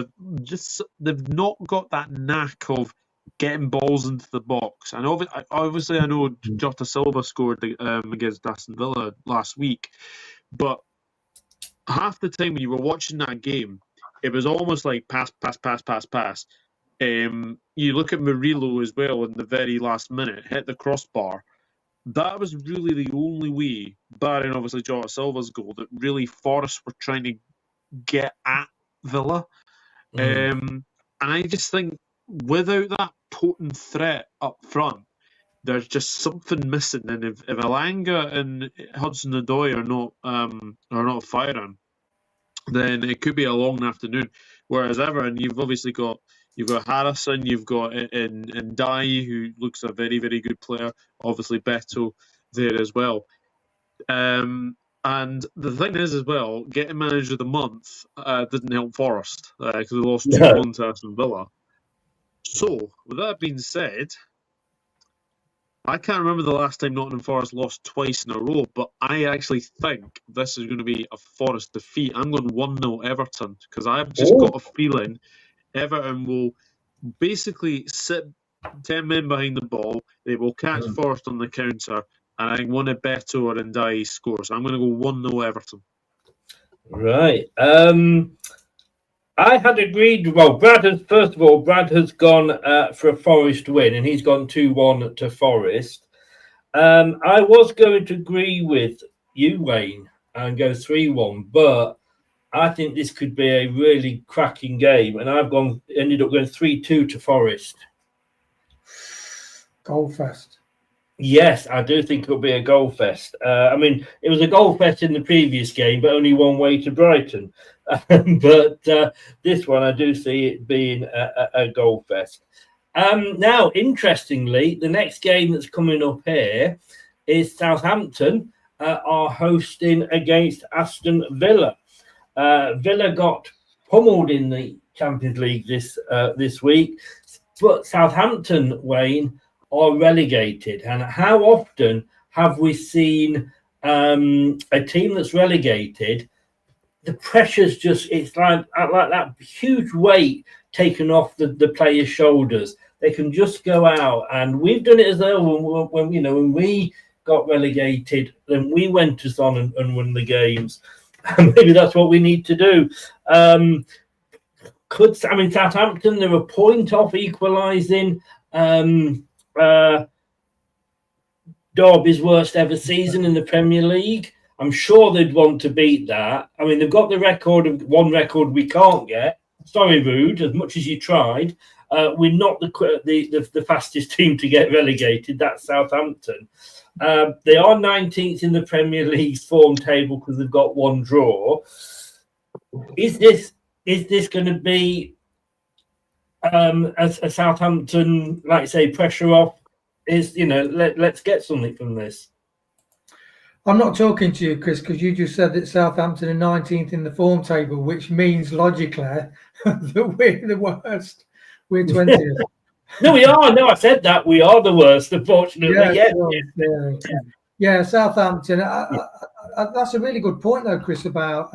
they've not got that knack of getting balls into the box. And obviously I know Jota Silva scored against Aston Villa last week, but half the time when you were watching that game, it was almost like pass. You look at Murillo as well in the very last minute, hit the crossbar. That was really the only way, barring obviously Jota Silva's goal, that really Forest were trying to get at Villa. And I just think without that potent threat up front, there's just something missing. And if Elanga and Hudson-Odoi are not firing, then it could be a long afternoon. Whereas Everton, you've obviously got Harrison, you've got Ndiaye, who looks a very, very good player. Obviously Beto there as well. And the thing is as well, getting manager of the month didn't help Forest because they lost 2-1 to Aston Villa. So, with that being said, I can't remember the last time Nottingham Forest lost twice in a row, but I actually think this is going to be a Forest defeat. I'm going 1-0 Everton because I've just got a feeling Everton will basically sit 10 men behind the ball. They will catch Forest on the counter, and I think one of Beto or Ndiaye scores. I'm going to go 1-0 Everton. Right. I had agreed. Well, Brad has gone for a Forest win, and he's gone 2-1 to Forest. I was going to agree with you, Wayne, and go 3-1, but I think this could be a really cracking game, and I've ended up going 3-2 to Forest. Goal fest. Yes, I do think it'll be a goal fest. I mean, it was a goal fest in the previous game, but only one way to Brighton. But this one, I do see it being a goal fest. Now, interestingly, the next game that's coming up here is Southampton are hosting against Aston Villa. Villa got pummeled in the Champions League this week, but Southampton, Wayne, are relegated. And how often have we seen a team that's relegated? The pressure's it's like that huge weight taken off the players' shoulders. They can just go out, and we've done it as well when we got relegated, then we went on and won the games. Maybe that's what we need to do. Southampton, they're a point off equalising Derby's worst ever season in the Premier League. I'm sure they'd want to beat that. I mean, they've got the one record we can't get. Sorry, Rude, as much as you tried. We're not the fastest team to get relegated. That's Southampton. They are 19th in the Premier League's form table because they've got one draw. Is this going to be as Southampton, like you say, pressure off is, let's get something from this. I'm not talking to you, Chris, because you just said that Southampton are 19th in the form table, which means logically that we're the worst. We're 20th. No, we are. No, I said that. We are the worst, unfortunately. Yeah, Southampton. That's a really good point, though, Chris, about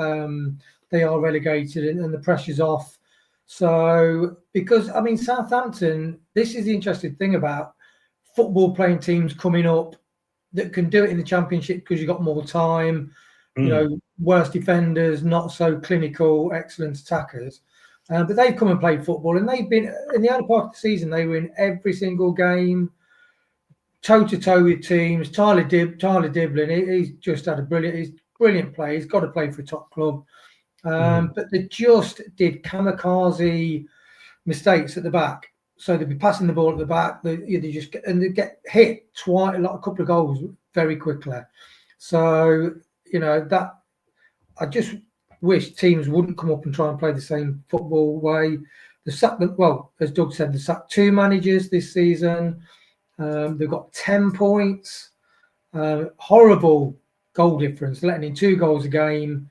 they are relegated and the pressure's off. So, because, I mean, Southampton, this is the interesting thing about football playing teams coming up that can do it in the Championship because you've got more time, worse defenders, not so clinical, excellent attackers. But they've come and played football, and they've been, in the early part of the season, they were in every single game, toe-to-toe with teams. Tyler Diblin, he's just had a brilliant play. He's got to play for a top club. But they just did kamikaze mistakes at the back. So they'd be passing the ball at the back. They get hit a couple of goals very quickly. So, that I just wish teams wouldn't come up and try and play the same football way. As Doug said, they sacked 2 managers this season. They've got 10 points. Horrible goal difference, letting in 2 goals a game.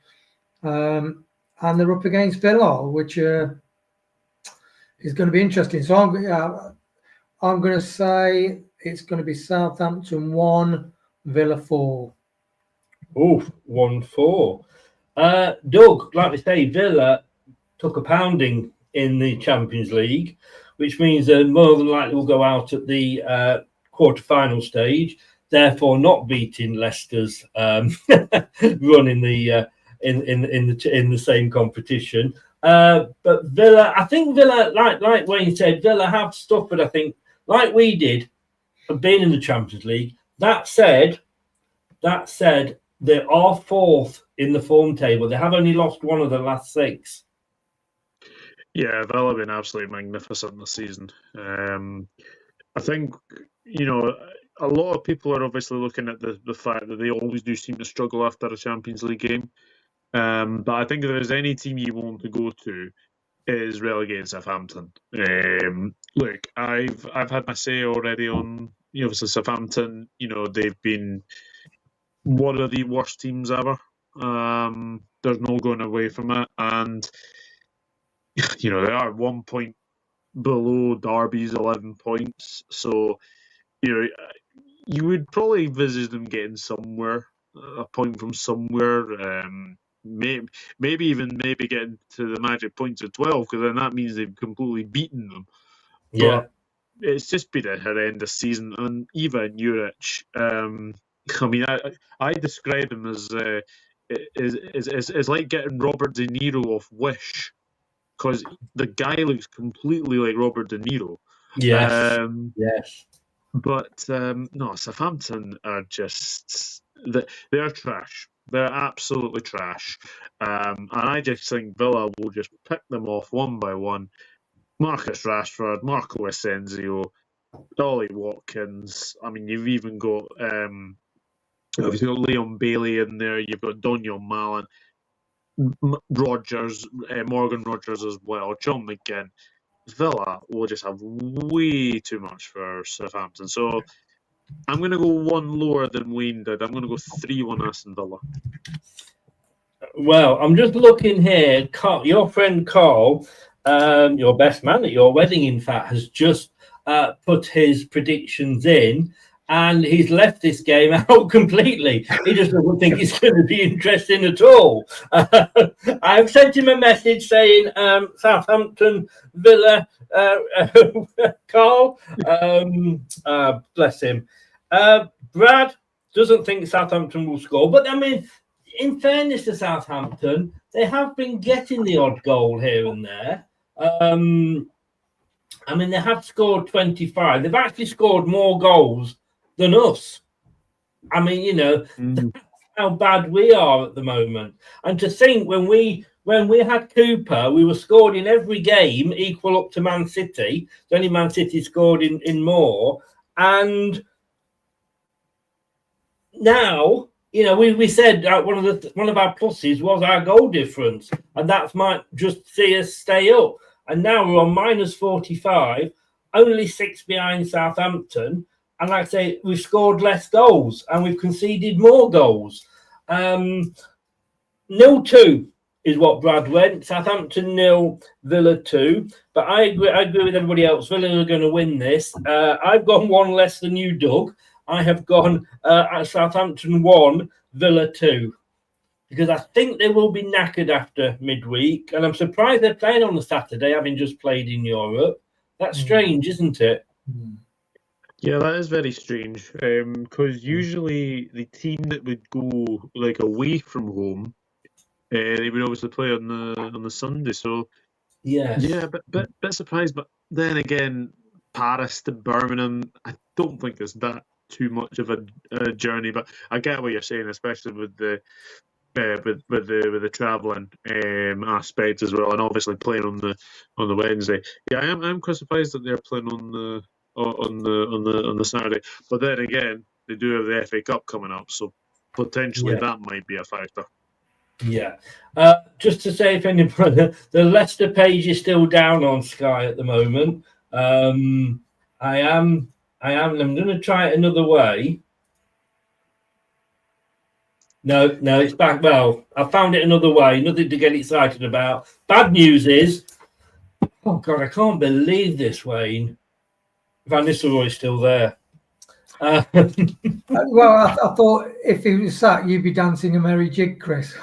And they're up against Villa, which is going to be interesting. So I'm going to say it's going to be Southampton 1, Villa 4. Oh, 1-4. Doug, like we say, Villa took a pounding in the Champions League, which means they more than likely will go out at the quarter-final stage, therefore not beating Leicester's run in the in the same competition. But Villa, I think Villa, like Wayne said, Villa have stuff, but I think, like we did, have been in the Champions League. That said, they are 4th in the form table. They have only lost 1 of the last 6. Yeah, Villa have been absolutely magnificent this season. I think, a lot of people are obviously looking at the fact that they always do seem to struggle after a Champions League game. But I think if there's any team you want to go to, is relegated Southampton. Look, I've had my say already on obviously Southampton. They've been one of the worst teams ever. There's no going away from it, and they are 1 point below Derby's 11 points. So you would probably envisage them getting somewhere, a point from somewhere. Maybe even getting to the magic points of 12, because then that means they've completely beaten them. Yeah, but it's just been a horrendous season. And Ivan Juric, I mean, I describe him as like getting Robert De Niro off Wish, because the guy looks completely like Robert De Niro. Yes. But no, Southampton are just they're trash. They're absolutely trash. And I just think Villa will just pick them off one by one. Marcus Rashford, Marco Asensio, Ollie Watkins. I mean, you've even got Leon Bailey in there. You've got Daniel Mallon, Rogers, Morgan Rogers as well, John McGinn. Villa will just have way too much for Southampton. So I'm going to go 1 lower than Wayne did. I'm going to go 3-1 Aston Villa. Well, I'm just looking here. Carl, your friend Carl, your best man at your wedding, in fact, has just put his predictions in, and he's left this game out completely. He just doesn't think it's going to be interesting at all. I've sent him a message saying Southampton, Villa, Carl, bless him. Brad doesn't think Southampton will score, but I mean, in fairness to Southampton, they have been getting the odd goal here and there. I mean, they have scored 25. They've actually scored more goals than us. I mean, that's how bad we are at the moment. And to think when we had Cooper, we were scored in every game, equal up to Man City. Only Man City scored in more. And now, we said one of our pluses was our goal difference, and that might just see us stay up. and now we're on minus 45, only 6 behind Southampton. And like I say, we've scored less goals and we've conceded more goals. 0-2 is what Brad went. Southampton 0, Villa 2. But I agree with everybody else. Villa are going to win this. I've gone one less than you, Doug. I have gone at Southampton 1, Villa 2. Because I think they will be knackered after midweek. And I'm surprised they're playing on the Saturday, having just played in Europe. That's strange, isn't it? Yeah, that is very strange. Because usually the team that would go like away from home, they would obviously play on the Sunday. So Yes. yeah, bit surprised. But then again, Paris to Birmingham, I don't think it's that too much of a journey. But I get what you're saying, especially with the with the travelling aspect as well, and obviously playing on the Wednesday. Yeah, I'm quite surprised that they're playing on the Saturday. But then again, they do have the FA Cup coming up, so potentially that might be a factor. Yeah. Just to say, if anybody, the Leicester page is still down on Sky at the moment. I'm going to try it another way. No, it's back. Well, I found it another way. Nothing to get excited about. Bad news is, oh God, I can't believe this, Wayne. Van Nistelrooy is still there. Well, I thought if he was sat, you'd be dancing a merry jig, Chris.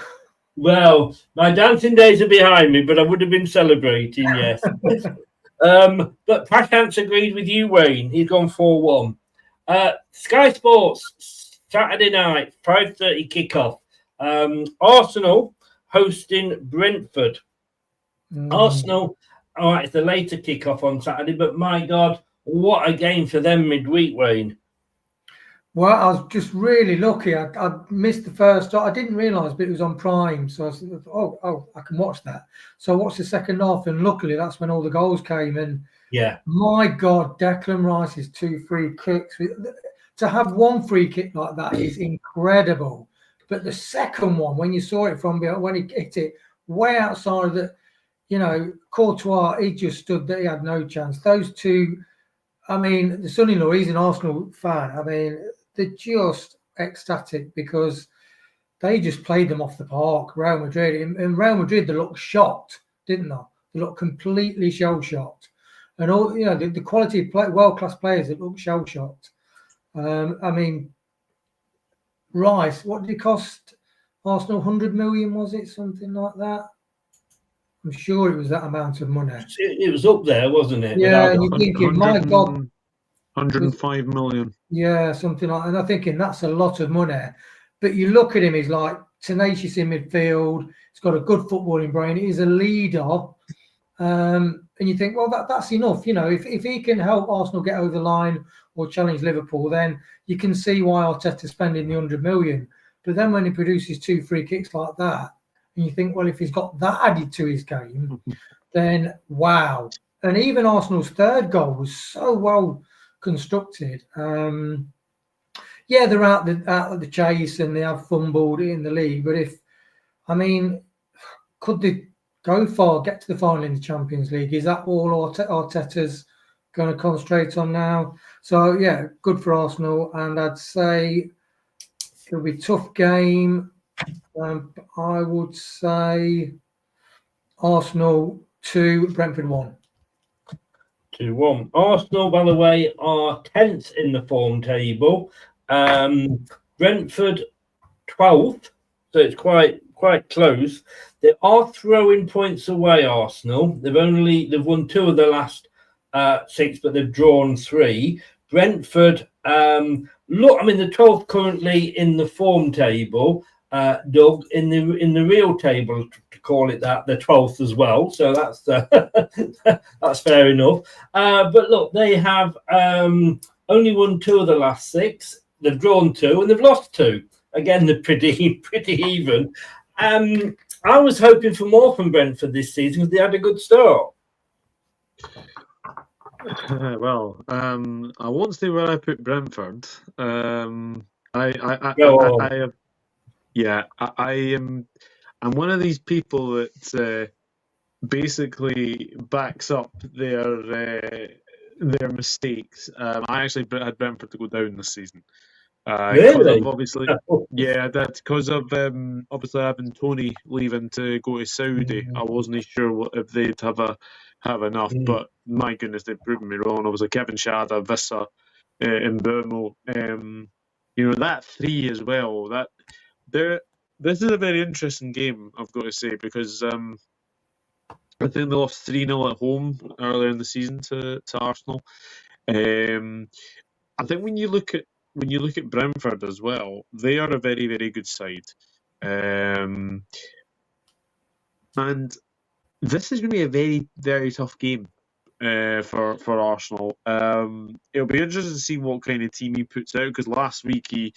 Well, my dancing days are behind me, but I would have been celebrating, yes. But Prashant's agreed with you, Wayne. He's gone 4-1. Sky Sports, Saturday night, 5:30 kickoff. Arsenal hosting Brentford. Arsenal, all right, it's a later kickoff on Saturday, but my God, what a game for them midweek, Wayne. Well, I was just really lucky. I missed the first. I didn't realise, but it was on Prime, so I said, "Oh, I can watch that." So I watched the second half, and luckily that's when all the goals came. And yeah, my God, Declan Rice's 2 free kicks. To have one free kick like that is incredible. But the second one, when you saw it from behind, when he hit it way outside the, Courtois, he just stood there. He had no chance. Those two, I mean, the son-in-law, he's an Arsenal fan. I mean, they're just ecstatic because they just played them off the park, Real Madrid. In Real Madrid, they looked shocked, didn't they? They looked completely shell-shocked. And all, the quality of play, world-class players that look shell-shocked. I mean, Rice, what did it cost Arsenal? 100 million, was it? Something like that? I'm sure it was that amount of money. It was up there, wasn't it? Yeah, and you're thinking, my God. 105 million. Yeah, something like that. And I'm thinking that's a lot of money. But you look at him, he's like tenacious in midfield. He's got a good footballing brain. He's a leader. And you think, well, that's enough. If he can help Arsenal get over the line or challenge Liverpool, then you can see why Arteta's spending the 100 million. But then when he produces 2 free kicks like that, and you think, well, if he's got that added to his game, then wow. And even Arsenal's third goal was so well constructed. They're out of the chase and they have fumbled in the league. But could they go far, get to the final in the Champions League? Is that all Arteta's going to concentrate on now? So, yeah, good for Arsenal. And I'd say it'll be a tough game. I would say Arsenal 2, Brentford 1. 2-1. Arsenal, by the way, are 10th in the form table. Brentford 12th, so it's quite close. They are throwing points away, Arsenal. They've won 2 of the last 6, but they've drawn 3. Brentford, the 12th currently in the form table. Doug, in the real table, to call it that, the 12th as well. So that's that's fair enough. But look, they have only won 2 of the last 6. They've drawn 2 and they've lost 2. Again, they're pretty even. I was hoping for more from Brentford this season because they had a good start. Well, I won't say where I put Brentford. I am. I'm one of these people that basically backs up their mistakes. I actually had Brentford to go down this season. Because of Really? obviously, yeah, that because of obviously having Tony leaving to go to Saudi, I wasn't sure if they'd have enough. But my goodness, they've proven me wrong. Obviously, Kevin Shada, Vissa, and Burmo, that three as well. This is a very interesting game, I've got to say, because I think they lost 3-0 at home earlier in the season to Arsenal. I think when you look at Brentford as well, they are a very, very good side. And this is going to be a very, very tough game for Arsenal. It'll be interesting to see what kind of team he puts out, because last week he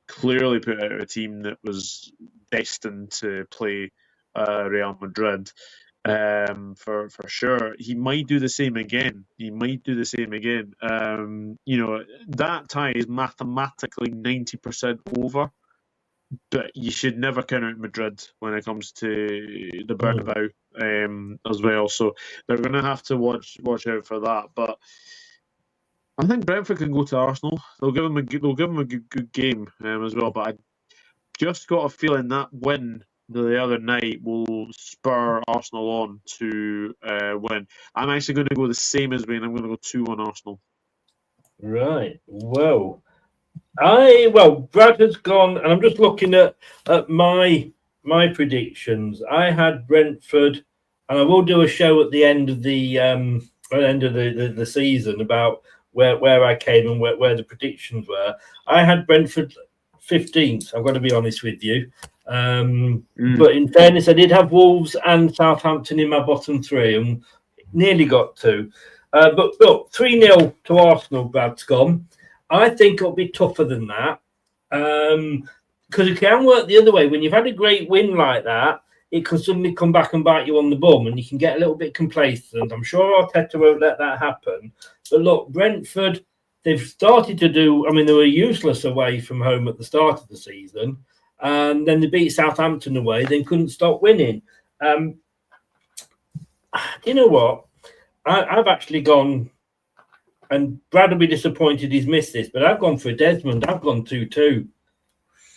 clearly put out a team that was destined to play Real Madrid. For sure, he might do the same again. That tie is mathematically 90% over, but you should never count out Madrid when it comes to the Bernabeu as well. So they're going to have to watch out for that. But I think Brentford can go to Arsenal. They'll give them a good game as well. But I just got a feeling that win the other night will spur Arsenal on to win. I'm actually going to go the same as Wayne. I'm going to go 2-1 Arsenal. Right. Well, Brad has gone, and I'm just looking at my predictions. I had Brentford, and I will do a show at the end of the season about where I came and where the predictions were. I had Brentford 15th. I've got to be honest with you. But in fairness, I did have Wolves and Southampton in my bottom three and nearly got 2. But look, 3-0 to Arsenal, Brad's gone. I think it'll be tougher than that. Because it can work the other way. When you've had a great win like that, it can suddenly come back and bite you on the bum and you can get a little bit complacent. I'm sure Arteta won't let that happen. But look, Brentford, they've started to do, they were useless away from home at the start of the season. And then they beat Southampton away, then couldn't stop winning. You know what? I've actually gone, and Brad will be disappointed he's missed this, but I've gone for Desmond. I've gone 2-2.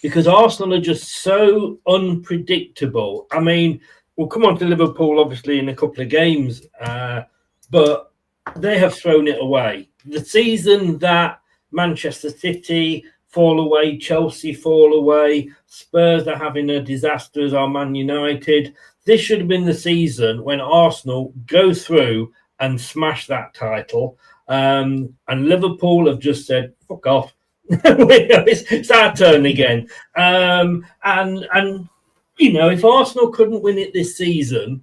Because Arsenal are just so unpredictable. We'll come on to Liverpool, obviously, in a couple of games, but they have thrown it away. The season that Manchester City fall away, Chelsea fall away, Spurs are having a disaster as are Man United. This should have been the season when Arsenal go through and smash that title. And Liverpool have just said, fuck off. It's our turn again. And if Arsenal couldn't win it this season,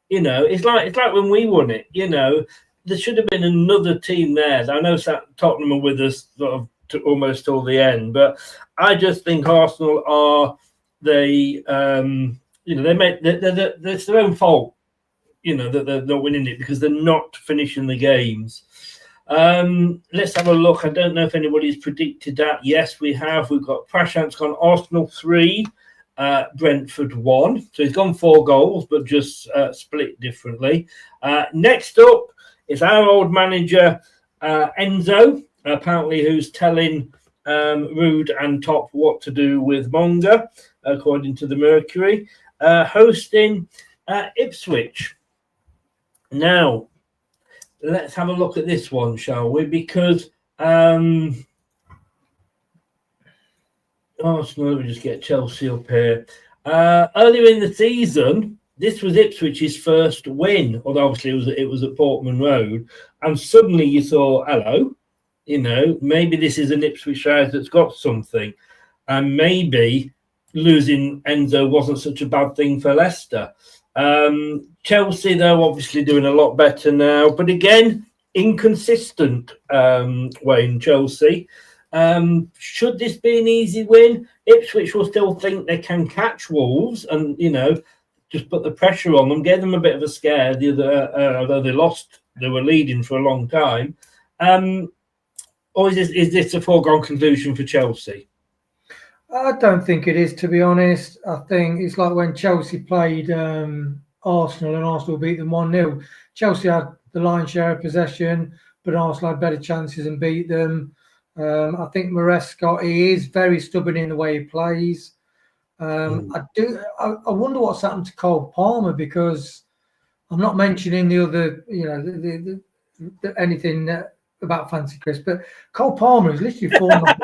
it's like when we won it. There should have been another team there. I know Tottenham are with us sort of to almost till the end, but I just think Arsenal are it's their own fault. That they're not winning it because they're not finishing the games. Let's have a look. I don't know if anybody's predicted that. Yes, we have. We've got Prashant's gone Arsenal 3, Brentford 1. So he's gone 4 goals, but just split differently. Next up is our old manager, Enzo, apparently who's telling Rude and Top what to do with Monga, according to the Mercury, hosting Ipswich. Now, let's have a look at this one, shall we? Because Arsenal, let me just get Chelsea up here. Earlier in the season, this was Ipswich's first win, although obviously it was at Portman Road, and suddenly you thought, hello, maybe this is an Ipswich side that's got something, and maybe losing Enzo wasn't such a bad thing for Leicester. Chelsea, though, obviously doing a lot better now, but again, inconsistent way in Chelsea. Should this be an easy win? Ipswich will still think they can catch Wolves and, just put the pressure on them, gave them a bit of a scare, although they were leading for a long time. Or is this a foregone conclusion for Chelsea? I don't think it is, to be honest. I think it's like when Chelsea played Arsenal, and Arsenal beat them 1-0. Chelsea had the lion's share of possession, but Arsenal had better chances and beat them. I think Maresca, he is very stubborn in the way he plays. I wonder what's happened to Cole Palmer, because I'm not mentioning the other, anything about Fancy Chris, but Cole Palmer is literally falling off.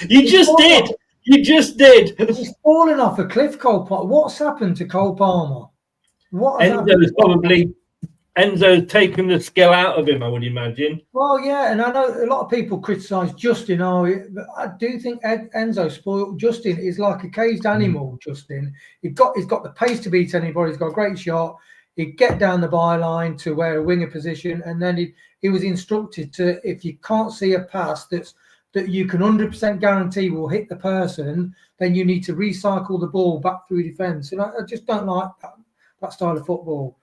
You just did. You just did. He's fallen off a cliff, Cole Palmer. What's happened to Cole Palmer? What has happened? Enzo's taken the skill out of him, I would imagine. Well, yeah, and I know a lot of people criticise Justin, but I do think Enzo spoiled Justin. Is like a caged animal, Justin. He's got the pace to beat anybody. He's got a great shot. He'd get down the byline to where a winger position, and then he was instructed to, if you can't see a pass that you can 100% guarantee will hit the person, then you need to recycle the ball back through defence. And I just don't like that style of football.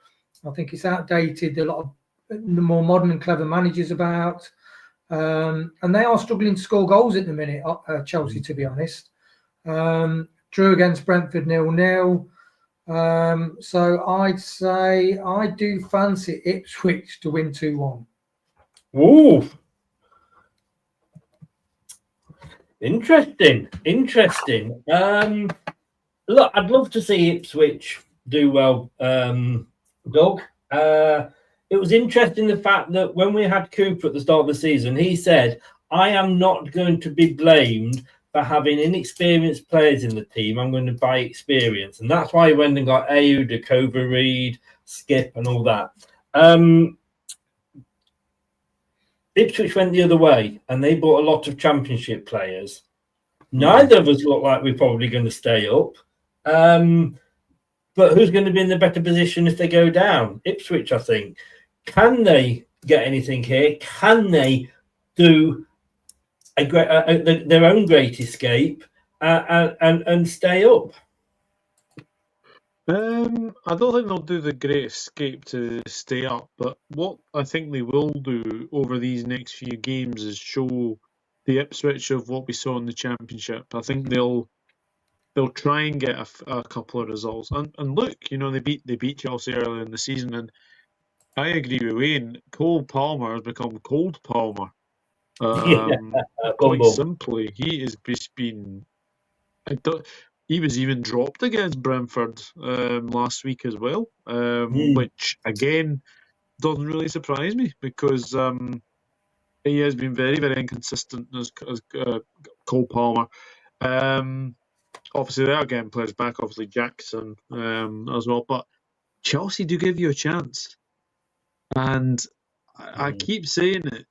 I think it's outdated. A lot of the more modern and clever managers about, and they are struggling to score goals at the minute. Chelsea, to be honest, drew against Brentford 0-0. So I'd say I do fancy Ipswich to win 2-1. Ooh, interesting. Look, I'd love to see Ipswich do well. Doug, it was interesting the fact that when we had Cooper at the start of the season, he said, I am not going to be blamed for having inexperienced players in the team. I'm going to buy experience. And that's why he went and got Ayew, Dakova Reed, Skip and all that. Ipswich went the other way and they bought a lot of championship players. Neither of us look like we're probably going to stay up. But who's going to be in the better position if they go down? Ipswich, I think. Can they get anything here? Can they do their own great escape and stay up? I don't think they'll do the great escape to stay up, but what I think they will do over these next few games is show the Ipswich of what we saw in the Championship. I think they'll try and get a couple of results. And look, they beat Chelsea earlier in the season, and I agree with Wayne. Cole Palmer has become Cold Palmer. Quite simply, he has just been. He was even dropped against Brentford last week as well, which again doesn't really surprise me because he has been very, very inconsistent as Cole Palmer. Obviously, they are getting players back. Obviously, Jackson as well. But Chelsea do give you a chance. And I keep saying it.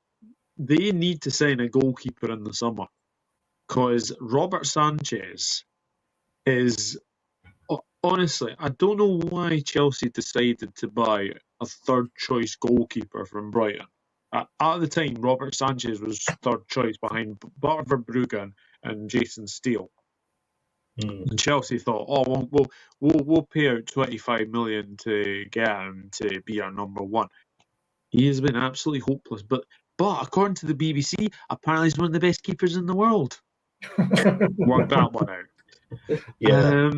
They need to sign a goalkeeper in the summer. Because Robert Sanchez is... Honestly, I don't know why Chelsea decided to buy a third-choice goalkeeper from Brighton. At the time, Robert Sanchez was third choice behind Bart Verbruggen and Jason Steele. And Chelsea thought, we'll pay out 25 million to get him to be our number one. He has been absolutely hopeless, but according to the BBC, apparently he's one of the best keepers in the world. Worked that one out. Yeah.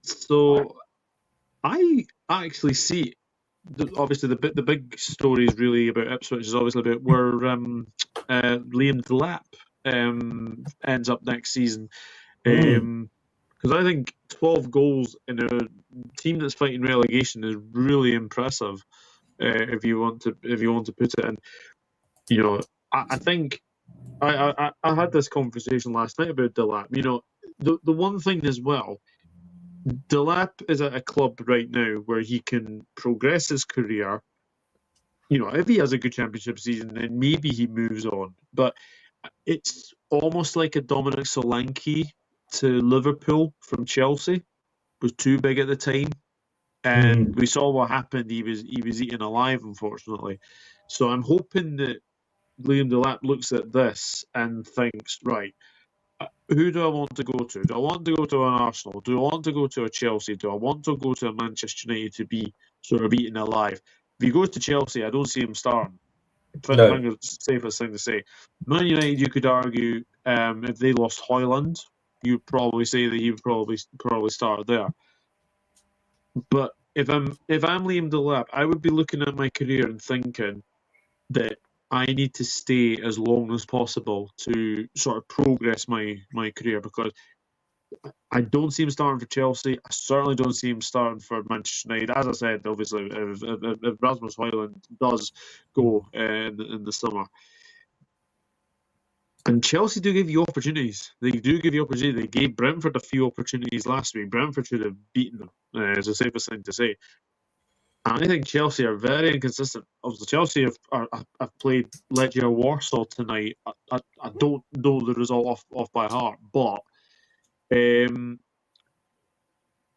So I actually see. Obviously, the big story is really about Ipswich. Is obviously about where Liam Delap ends up next season. Because I think 12 goals in a team that's fighting relegation is really impressive. If you want to put it in, I think I had this conversation last night about Delap. The one thing as well, Delap is at a club right now where he can progress his career. If he has a good championship season, then maybe he moves on. But it's almost like a Dominic Solanke to Liverpool from Chelsea. Was too big at the time, and we saw what happened. He was eaten alive, unfortunately. So I'm hoping that Liam Delap looks at this and thinks, right, who do I want to go to? Do I want to go to an Arsenal? Do I want to go to a Chelsea? Do I want to go to a Manchester United to be sort of eaten alive? If he goes to Chelsea, I don't see him starting. I think it's the safest thing to say. Man United, you could argue, if they lost Højlund, you'd probably say that he would probably start there. But if I'm Liam Delap, I would be looking at my career and thinking that I need to stay as long as possible to sort of progress my career, because I don't see him starting for Chelsea. I certainly don't see him starting for Manchester United. As I said, obviously, if Rasmus Højlund does go in the summer. And Chelsea do give you opportunities. They do give you opportunities. They gave Brentford a few opportunities last week. Brentford should have beaten them, is the safest thing to say. And I think Chelsea are very inconsistent. Obviously, Chelsea have played Legia Warsaw tonight. I don't know the result off by heart, but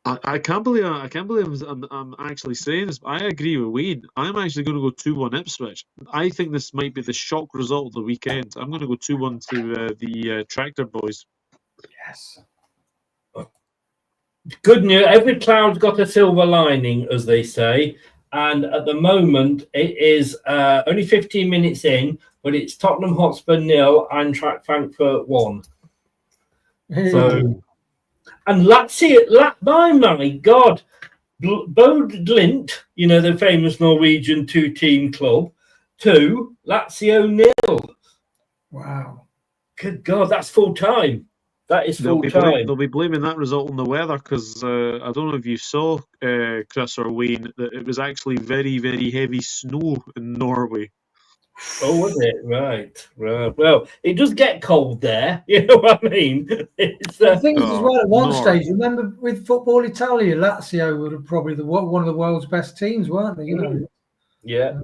I can't believe I'm actually saying this. But I agree with Wayne. I'm actually going to go 2-1 Ipswich. I think this might be the shock result of the weekend. I'm going to go 2-1 to the Tractor Boys. Yes. Good news. Every cloud's got a silver lining, as they say. And at the moment, it is only 15 minutes in, but it's Tottenham Hotspur 0, Eintracht Frankfurt 1. So, and Lazio, my God, Bode Glint, the famous Norwegian 2-team club, 2, Lazio 0. Wow. Good God, that's full time. That is full time. They'll be blaming that result on the weather, because I don't know if you saw, Chris or Wayne, that it was actually very, very heavy snow in Norway. Oh, was it? Right. Well, it does get cold there. You know what I mean? It's, the thing is, as well, at one no. stage, remember with Football Italia, Lazio were probably one of the world's best teams, weren't they? Yeah.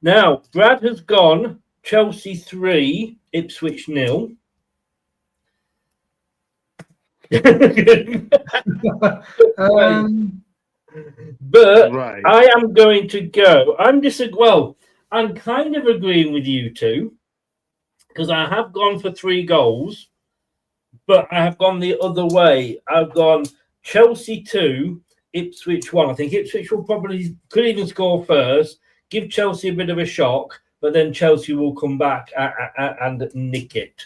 Now, Brad has gone Chelsea 3, Ipswich 0. But Right. I am going to go. I'm kind of agreeing with you two, because I have gone for 3 goals, but I have gone the other way. I've gone Chelsea 2, Ipswich 1. I think Ipswich could even score first, give Chelsea a bit of a shock, but then Chelsea will come back and nick it.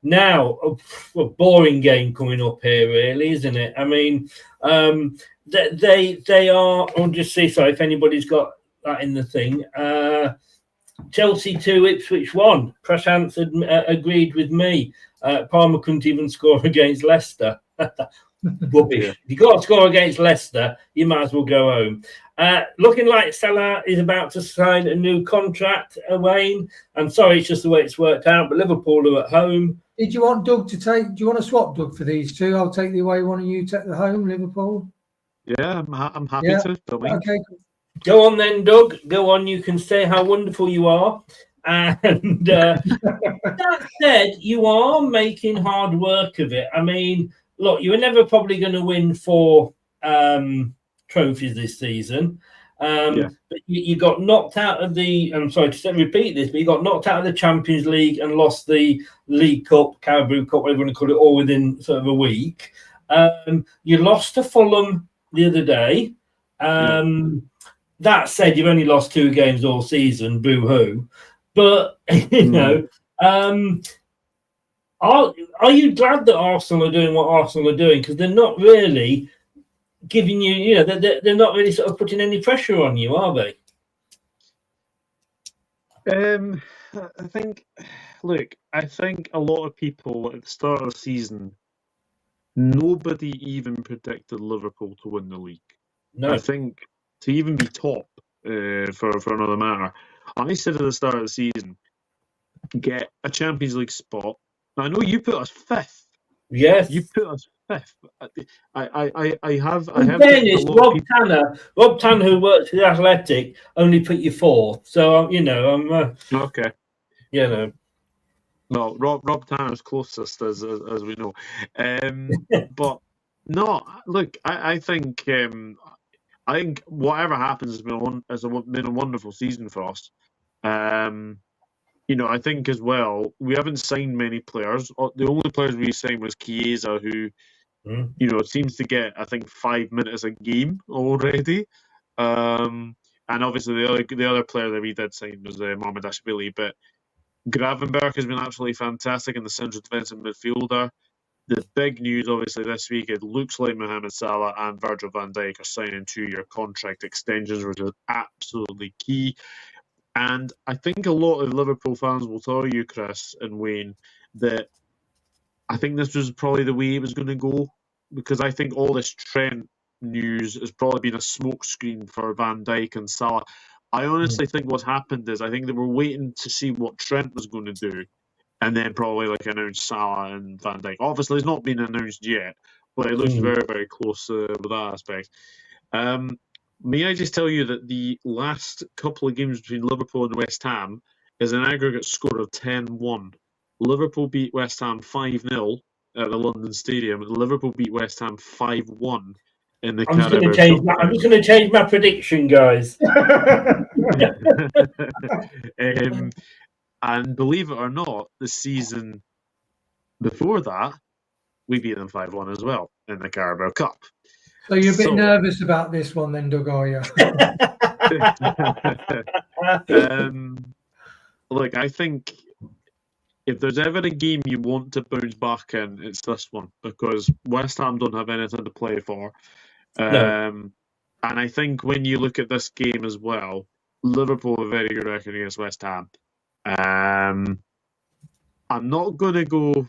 Now, a boring game coming up here, really, isn't it? I mean, they are. I'll just see. Sorry, if anybody's got that in the thing. Chelsea 2, Ipswich 1. Prashant agreed with me. Palmer couldn't even score against Leicester. Rubbish. Yeah. If you got to score against Leicester, you might as well go home. Looking like Salah is about to sign a new contract, Wayne. I'm sorry, it's just the way it's worked out, but Liverpool are at home. Did you want Doug to take? Do you want to swap Doug for these two? I'll take the away one, and you take the home, Liverpool. Yeah, I'm happy to. Okay. Go on then, Doug. Go on. You can say how wonderful you are. And that said, you are making hard work of it. I mean, look, you were never probably going to win 4 trophies this season. But you got knocked out of the. I'm sorry to repeat this, but you got knocked out of the Champions League and lost the League Cup, Carabao Cup, whatever you want to call it, all within sort of a week. You lost to Fulham the other day. That said, you've only lost 2 games all season. Boo hoo! But are you glad that Arsenal are doing what Arsenal are doing? Because they're not really giving you, they're not really sort of putting any pressure on you, are they? I think a lot of people at the start of the season, nobody even predicted Liverpool to win the league. No. I think to even be top, for another matter, I said at the start of the season, get a Champions League spot. I know you put us 5th. Yes, you put us 5th. I have. In fairness, Rob Tanner, who works with Athletic, only put you 4th. So I'm okay. No, Rob Tanner's closest, as we know. But no, look, I think whatever happens has been a wonderful season for us. I think as well, we haven't signed many players. The only players we signed was Chiesa, who, seems to get, I think, 5 minutes a game already. And obviously the other player that we did sign was Mamardashvili. But Gravenberg has been absolutely fantastic in the central defensive midfielder. The big news, obviously, this week, it looks like Mohamed Salah and Virgil van Dijk are signing 2-year contract extensions, which is absolutely key. And I think a lot of Liverpool fans will tell you, Chris and Wayne, that I think this was probably the way it was going to go, because I think all this Trent news has probably been a smokescreen for Van Dijk and Salah. I honestly think what's happened is I think they were waiting to see what Trent was going to do, and then probably announce Salah and Van Dijk. Obviously, it's not been announced yet, but it looks very, very close with that aspect. May I just tell you that the last couple of games between Liverpool and West Ham is an aggregate score of 10-1. Liverpool beat West Ham 5-0 at the London Stadium, and Liverpool beat West Ham 5-1 in the Carabao Cup. I'm just going to change my prediction, guys. And believe it or not, the season before that, we beat them 5-1 as well in the Carabao Cup. So you're a bit nervous about this one then, Doug, are you? Look, I think if there's ever a game you want to bounce back in, it's this one, because West Ham don't have anything to play for. No. And I think when you look at this game as well, Liverpool have a very good record against West Ham. I'm not going to go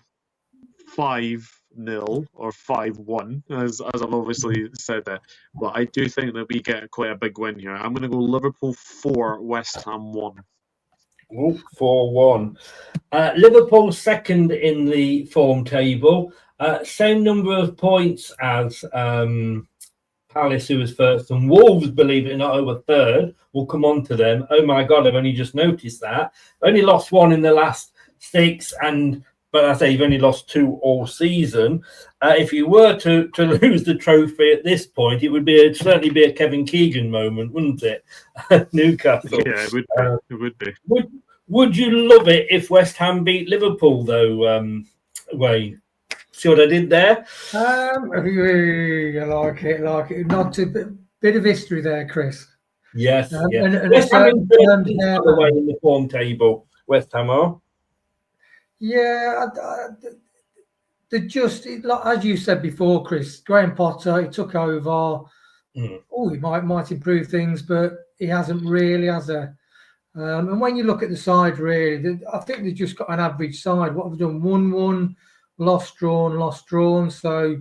5-0 or 5-1, as I've obviously said that, but I do think that we get quite a big win here. I'm going to go Liverpool 4, West Ham 1. 4-1. Liverpool second in the form table, same number of points as Palace, who was first, and Wolves, believe it or not, over third. We'll come on to them. Oh my God, I've only just noticed that. Only lost one in the last 6, but I say you've only lost 2 all season. If you were to lose the trophy at this point, it would certainly be a Kevin Keegan moment, wouldn't it? Newcastle. Yeah, it would be. Would you love it if West Ham beat Liverpool, though, Wayne? See what I did there? I like it. Not a bit of history there, Chris. Yes. And West Ham in the form table. West Ham are. Yeah, as you said before, Chris, Graham Potter, he took over. He might improve things, but he hasn't really, has he? And when you look at the side, really, I think they've just got an average side. What have they done? 1-1, lost, drawn. So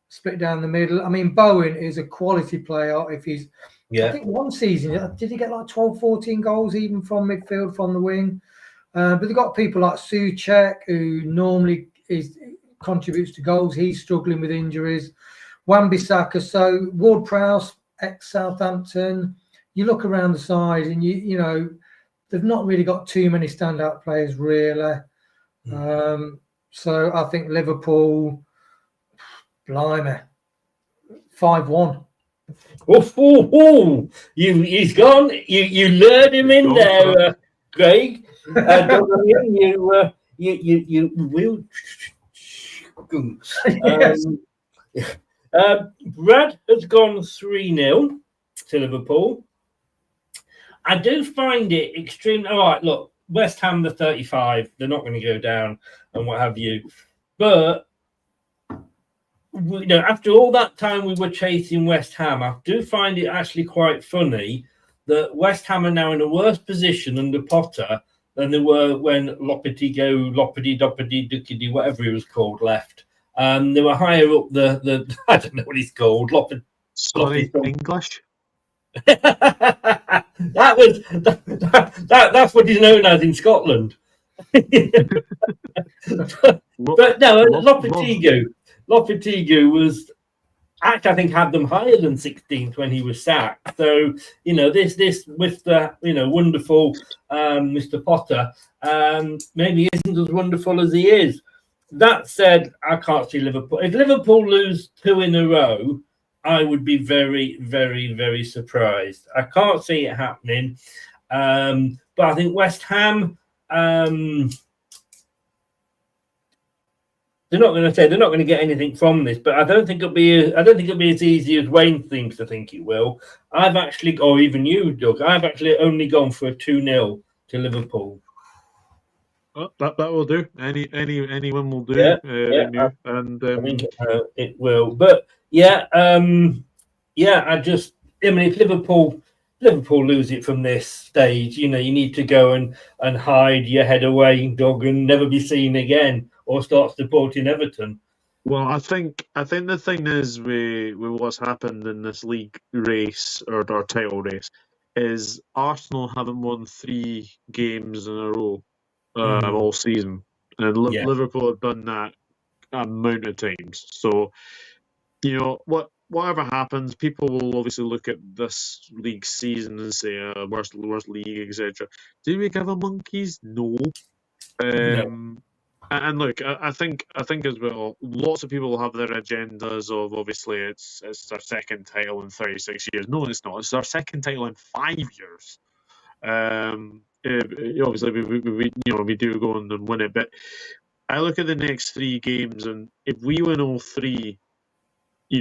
split down the middle. I mean, Bowen is a quality player. I think one season, did he get 12, 14 goals even from midfield, from the wing? But they've got people like Souček, who normally contributes to goals. He's struggling with injuries. Wan-Bissaka, so Ward-Prowse, ex-Southampton. You look around the side and you know they've not really got too many standout players, really. So I think Liverpool, blimey, 5-1. He's gone. You lured him in there, Craig. You will. Brad has gone 3-0 to Liverpool. I do find it extreme. All right, look, West Ham, the 35, they're not going to go down and what have you. But after all that time we were chasing West Ham, I do find it actually quite funny that West Ham are now in a worse position under Potter than they were when Lopetegui, whatever he was called, left. They were higher up the I don't know what he's called. English. That's what he's known as in Scotland. But no, Lopetegui was actually, I think, had them higher than 16th when he was sacked. So this with the wonderful Mr. Potter maybe isn't as wonderful as he is. That said, I can't see Liverpool. If Liverpool lose 2 in a row, I would be very, very, very surprised. I can't see it happening. But I think West Ham, they're not going to get anything from this. But I don't think it'll be as easy as Wayne seems to think it will. I've actually, or even you, Doug, I've actually only gone for a 2-0 to Liverpool. That will do. Anyone will do. Yeah, yeah, Renew and I think it will. But yeah, I mean, if Liverpool lose it from this stage, you need to go and hide your head away, dog, and never be seen again, or start supporting Everton. well, I think the thing is with what's happened in this league race or title race is Arsenal haven't won 3 games in a row all season, and Yeah. Liverpool have done that amount of times. So whatever happens, people will obviously look at this league season and say worst league, etc. Do we give a monkeys? No. No. And look, I think as well, lots of people have their agendas of obviously it's their second title in 36 years. No, it's not. It's their second title in 5 years. Obviously we do go on and win it, but I look at the next 3 games, and if we win all 3,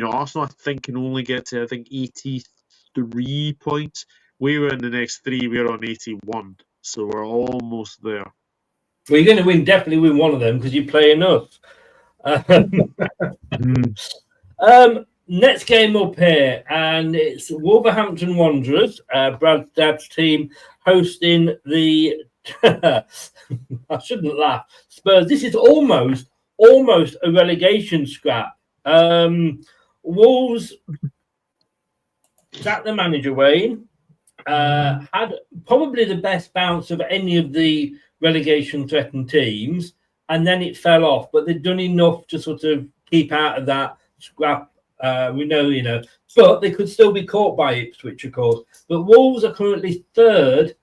Arsenal I think can only get to 83 points. We win the next 3, we're on 81, so we're almost there. Well, you're going to definitely win one of them because you play enough. Next game up here, and it's Wolverhampton Wanderers, Brad's dad's team, hosting the I shouldn't laugh, Spurs. This is almost a relegation scrap. Wolves sacked the manager, Wayne, had probably the best bounce of any of the relegation threatened teams, and then it fell off, but they'd done enough to sort of keep out of that scrap. We know, but they could still be caught by Ipswich, of course. But Wolves are currently 3rd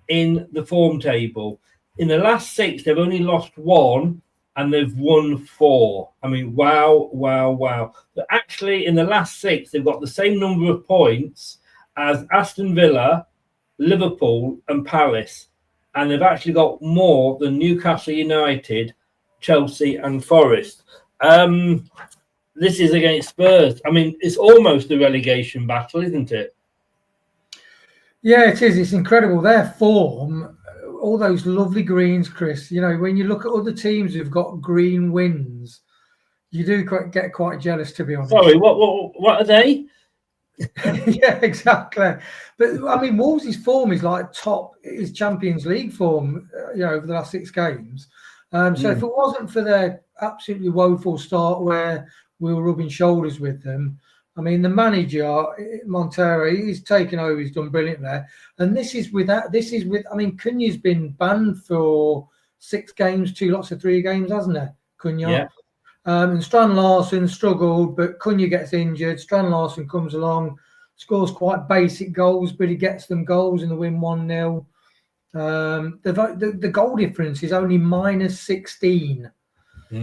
in the form table. In the last 6, they've only lost 1 and they've won 4. I mean, wow. But actually, in the last 6, they've got the same number of points as Aston Villa, Liverpool and Palace. And they've actually got more than Newcastle United, Chelsea and Forest. This is against Spurs. I mean, it's almost a relegation battle, isn't it? Yeah, it is. It's incredible. Their form, all those lovely greens, Chris. When you look at other teams who've got green wins, you do get quite jealous, to be honest. Sorry, what are they? Yeah, exactly. But I mean, Wolves' form is like is Champions League form, over the last 6 games. So if it wasn't for their absolutely woeful start where we were rubbing shoulders with them, I mean, the manager Montero, he's taken over. He's done brilliant there. And this is with. I mean, Cunha's been banned for 6 games, 2 lots of 3 games, hasn't he? Cunha. Yeah. And Strand Larsen struggled, but Cunha gets injured. Strand Larsen comes along, scores quite basic goals, but he gets them goals and they win 1-0. The goal difference is only -16. So,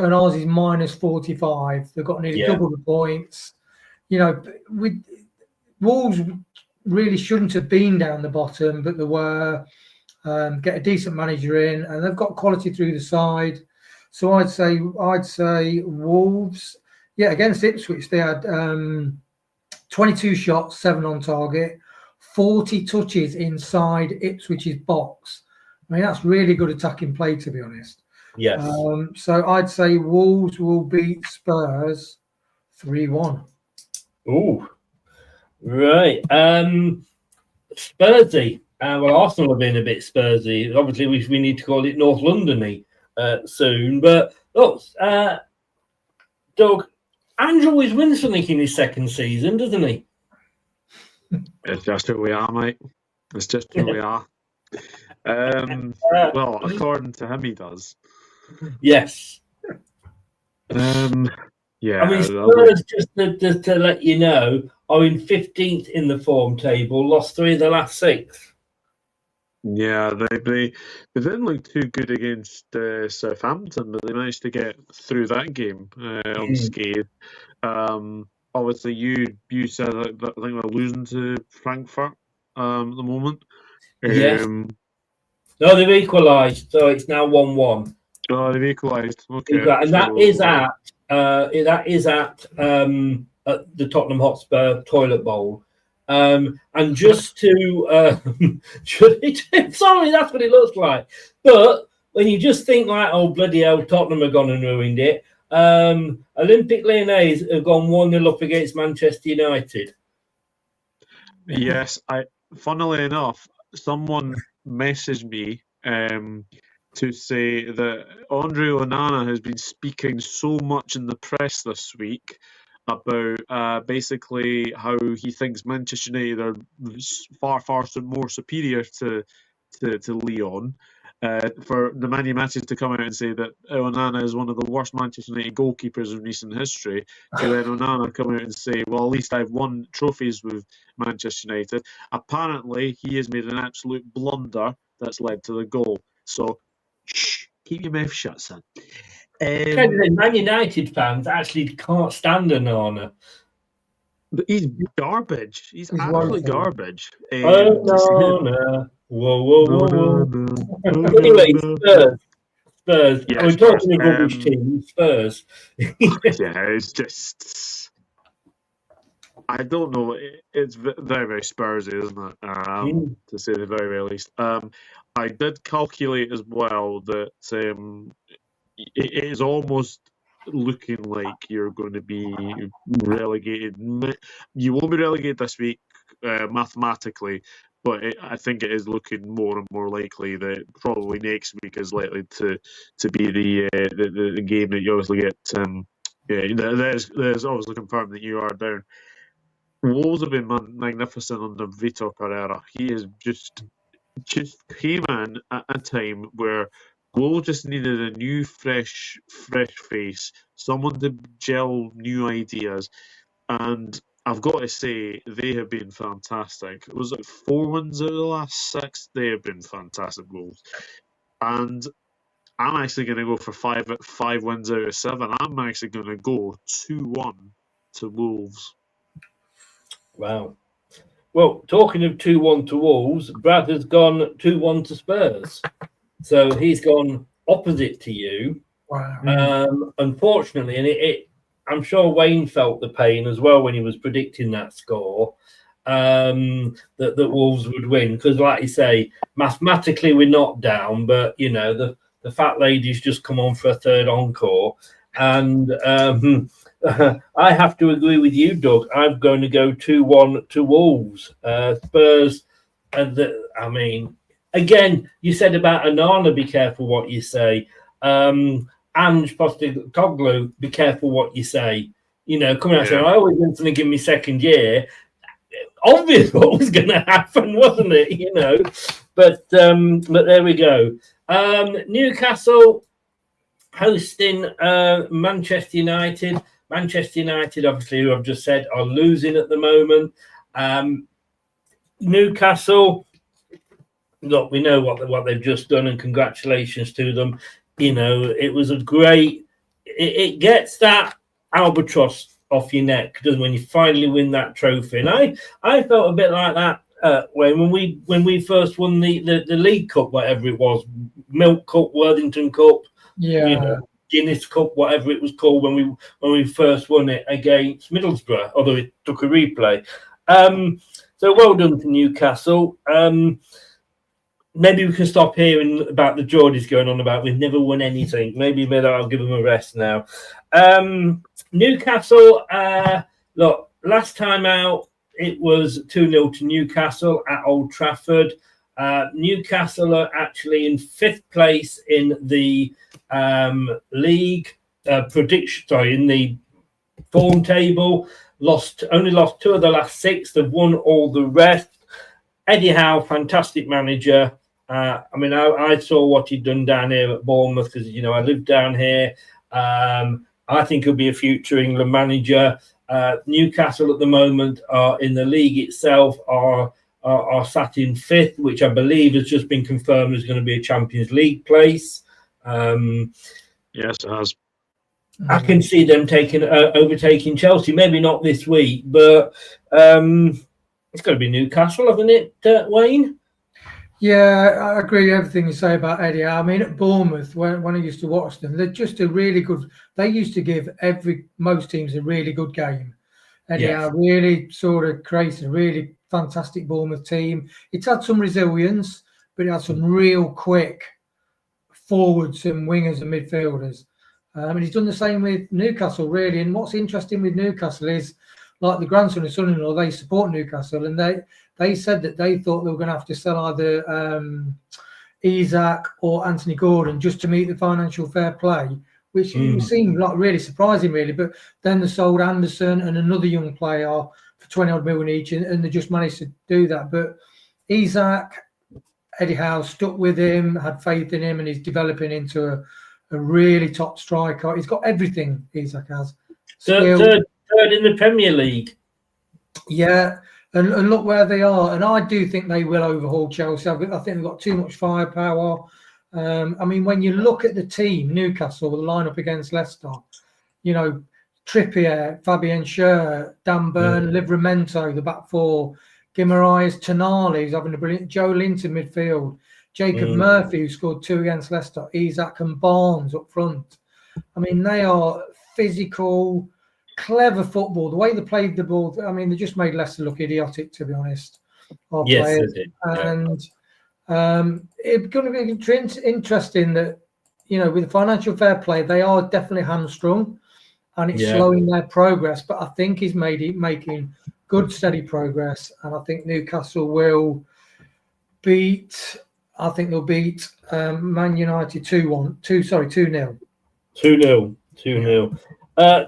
and ours is -45. They've got nearly double the points. Wolves really shouldn't have been down the bottom, but they were. Get a decent manager in, and they've got quality through the side. So I'd say Wolves. Yeah, against Ipswich they had 22 shots, 7 on target, 40 touches inside Ipswich's box. I mean, that's really good attacking play, to be honest. Yes. So I'd say Wolves will beat Spurs 3-1. Ooh, right. Spursy. Well, Arsenal have been a bit Spursy. Obviously, we need to call it North London-y soon. But look, Doug, Andrew always wins something in his second season, doesn't he? It's just who we are, mate. It's just who we are. Well, according to him, he does. Yes. Yeah. I mean, Spurs, just to let you know, are in 15th in the form table, lost 3 of the last 6. Yeah, they didn't look too good against Southampton, but they managed to get through that game unscathed. Obviously, you said that I think we're losing to Frankfurt at the moment. Yes. No, they've equalised, so it's now 1-1. Oh, they've equalised. Okay, and that is at the Tottenham Hotspur toilet bowl. And just to sorry, that's what it looks like. But when you just think like, oh, bloody hell, Tottenham have gone and ruined it. Olympique Lyonnais have gone 1-0 up against Manchester United. Yes, funnily enough, someone messaged me to say that Andre Onana has been speaking so much in the press this week about basically how he thinks Manchester United are far more superior to Leon. For the Man United to come out and say that Onana is one of the worst Manchester United goalkeepers in recent history, to then Onana come out and say, well, at least I've won trophies with Manchester United. Apparently, he has made an absolute blunder that's led to the goal. So, shh, keep your mouth shut, son. Man United fans actually can't stand Onana. But he's garbage. He's absolutely garbage. Onana. Whoa. Anyway, Spurs. Yeah, We're Spurs. talking of rubbish team, Spurs. Yeah, it's just... I don't know. It's very, very Spursy, isn't it? To say the very, very least. I did calculate as well that it is almost looking like you're going to be relegated. You won't be relegated this week mathematically, but I think it is looking more and more likely that probably next week is likely to be the game that you obviously get. There's obviously confirmed that you are down. Wolves have been magnificent under Vitor Pereira. He is just came in at a time where Wolves just needed a new, fresh face, someone to gel new ideas, and I've got to say they have been fantastic. It was like 4 wins out of the last 6. They have been fantastic, Wolves, and I'm actually going to go for 5 wins out of 7. I'm actually going to go 2-1 to Wolves. Wow. Well, talking of 2-1 to Wolves, Brad has gone 2-1 to Spurs. So he's gone opposite to you. Wow. Unfortunately, and I'm sure Wayne felt the pain as well when he was predicting that score, that Wolves would win. Because, like you say, mathematically we're not down, but, you know, the fat lady's just come on for a third encore. And I have to agree with you, Doug. I'm going to go 2-1 to Wolves. Spurs, I mean, again, you said about Onana, be careful what you say. And Postecoglou, be careful what you say. You know, coming out saying, I always want to give me second year. Obvious what was going to happen, wasn't it? You know, but there we go. Newcastle hosting Manchester United. Manchester United, obviously, who I've just said, are losing at the moment. Newcastle, look, we know what they've just done, and congratulations to them. You know, it was a great. It gets that albatross off your neck, doesn't it, when you finally win that trophy. And I felt a bit like that when we first won the League Cup, whatever it was, Milk Cup, Worthington Cup, you know, Guinness Cup, whatever it was called, when we first won it against Middlesbrough, although it took a replay. So well done to Newcastle. Maybe we can stop hearing about the Geordies going on about we've never won anything. Maybe I'll give them a rest now. Newcastle, look, last time out it was 2-0 to Newcastle at Old Trafford. Newcastle are actually in 5th place in the league in the form table. Only lost 2 of the last 6. They've won all the rest. Eddie Howe, fantastic manager. I mean, I saw what he'd done down here at Bournemouth because, you know, I live down here. I think he'll be a future England manager. Newcastle at the moment are in the league itself are sat in 5th, which I believe has just been confirmed is going to be a Champions League place. Yes, it has. I can see them overtaking Chelsea. Maybe not this week, but it's going to be Newcastle, hasn't it, Wayne? Yeah, I agree with everything you say about Eddie Howe. I mean, at Bournemouth, when I used to watch them, they're just a really good. They used to give most teams a really good game. Eddie Howe really sort of created a really fantastic Bournemouth team. It's had some resilience, but it had some real quick, forwards and wingers and midfielders. And he's done the same with Newcastle, really. And what's interesting with Newcastle is, like the grandson and son-in-law, they support Newcastle, and they said that they thought they were going to have to sell either Isak or Anthony Gordon just to meet the financial fair play, which seemed like really surprising, really. But then they sold Anderson and another young player for 20 odd million each, and they just managed to do that. But Isak, Eddie Howe stuck with him, had faith in him, and he's developing into a really top striker. He's got everything, Isak has. Third in the Premier League. Yeah, and look where they are. And I do think they will overhaul Chelsea. I think they've got too much firepower. I mean, when you look at the team, Newcastle, the lineup against Leicester, you know, Trippier, Fabian Schär, Dan Burn, Livramento, the back four, Guimaraes, Tonali, who's having a brilliant, Joe Linton midfield, Jacob Murphy, who scored 2 against Leicester, Isak and Barnes up front. I mean, they are physical, clever football. The way they played the ball, I mean, they just made Leicester look idiotic, to be honest. Our players. They did. And it's going to be interesting that, you know, with the financial fair play, they are definitely hamstrung, and it's slowing their progress. But I think he's making good, steady progress, and I think Newcastle will beat. I think they'll beat Man United 2-0. 2-0.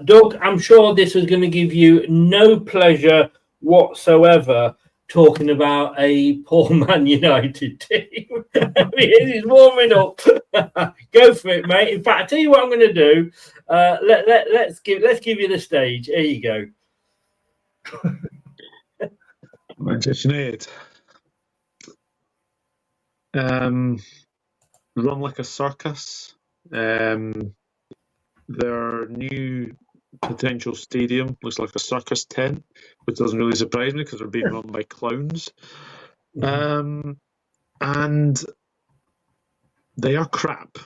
Doug, I'm sure this is going to give you no pleasure whatsoever talking about a poor Man United team. He's warming up. Go for it, mate. In fact, I tell you what I'm going to do. Let's give you the stage. Here you go. Manchester United. Run like a circus. Their new potential stadium looks like a circus tent, which doesn't really surprise me because they're being run by clowns. And they are crap.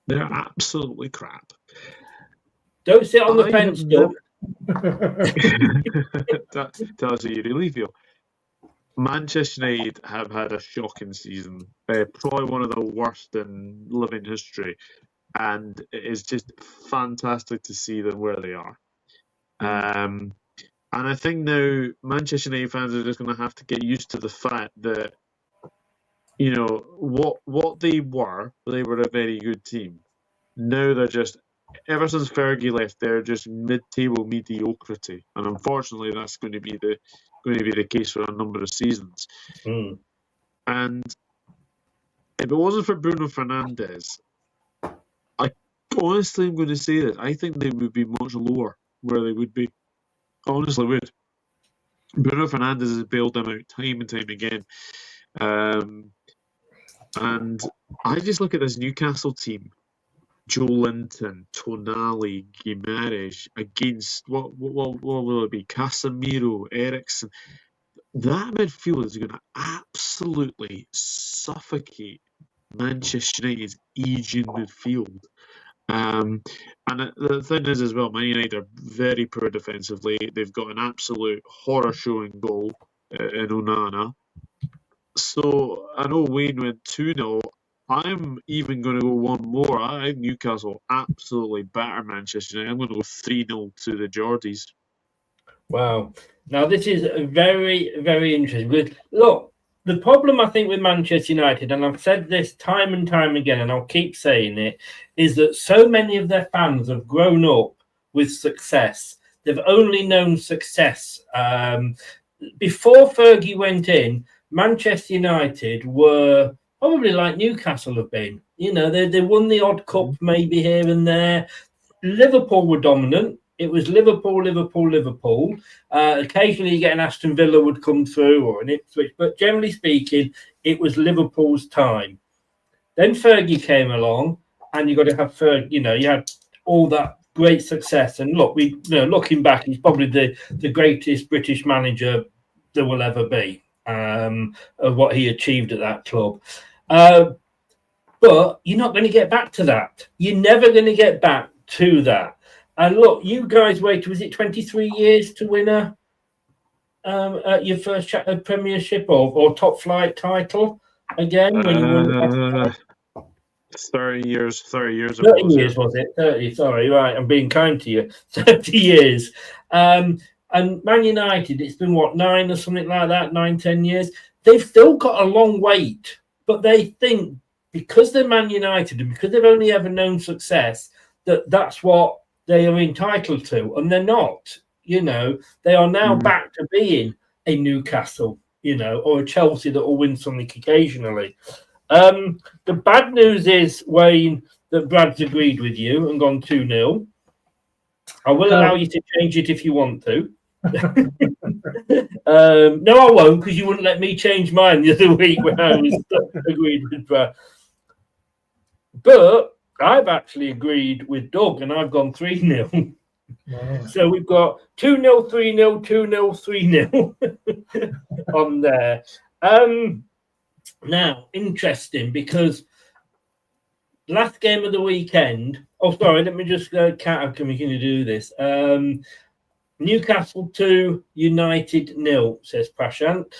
They're absolutely crap. Don't sit on the fence, Doug. That tells you really feel. Manchester United have had a shocking season. Probably one of the worst in living history. And it is just fantastic to see them where they are. And I think now Manchester United fans are just going to have to get used to the fact that, you know, what they were a very good team. Now they're just, ever since Fergie left, they're just mid-table mediocrity, and unfortunately, that's going to be the case for a number of seasons. And if it wasn't for Bruno Fernandes, I honestly am going to say this, I think they would be much lower where they would be. Honestly, would. Bruno Fernandes has bailed them out time and time again. And I just look at this Newcastle team. Joe Linton, Tonali, Guimaraes against what will it be? Casemiro, Eriksen. That midfield is going to absolutely suffocate Manchester United's aging midfield. And the thing is as well, Man United are very poor defensively. They've got an absolute horror showing goal in Onana. So I know Wayne went 2-0. I'm even going to go one more. I think Newcastle absolutely batter Manchester United. I'm going to go 3-0 to the Geordies. Wow. Now, this is very, very interesting. Because, look, the problem I think with Manchester United, and I've said this time and time again, and I'll keep saying it, is that so many of their fans have grown up with success. They've only known success. Before Fergie went in, Manchester United were probably like Newcastle have been. You know, they won the odd cup maybe here and there. Liverpool were dominant. It was Liverpool. Occasionally you get an Aston Villa would come through or an Ipswich, but generally speaking, it was Liverpool's time. Then Fergie came along, and you got to have Fergie. You know, you had all that great success. And look, looking back, he's probably the greatest British manager there will ever be. Of what he achieved at that club. But you're not going to get back to that. You're never going to get back to that. And look, you guys waited, was it 23 years to win your first Premiership or top flight title again? When you won 30 years. 30 years. 30 years, was it? 30, sorry, right. I'm being kind to you. 30 years. And Man United, it's been, what, 9 or something like that, 9, 10 years? They've still got a long wait, but they think because they're Man United and because they've only ever known success, that's what they are entitled to, and they're not. You know, they are now back to being a Newcastle, you know, or a Chelsea that will win something occasionally. The bad news is, Wayne, that Brad's agreed with you and gone 2-0. I will allow you to change it if you want to. No, I won't, because you wouldn't let me change mine the other week when I was agreed with Brad. But I've actually agreed with Doug, and I've gone 3-0. Wow. So we've got 2-0, 3-0, 2-0, 3-0 on there. Now, interesting, because last game of the weekend. Oh, sorry, let me just count. Can we do this? Newcastle 2, United 0, says Prashant.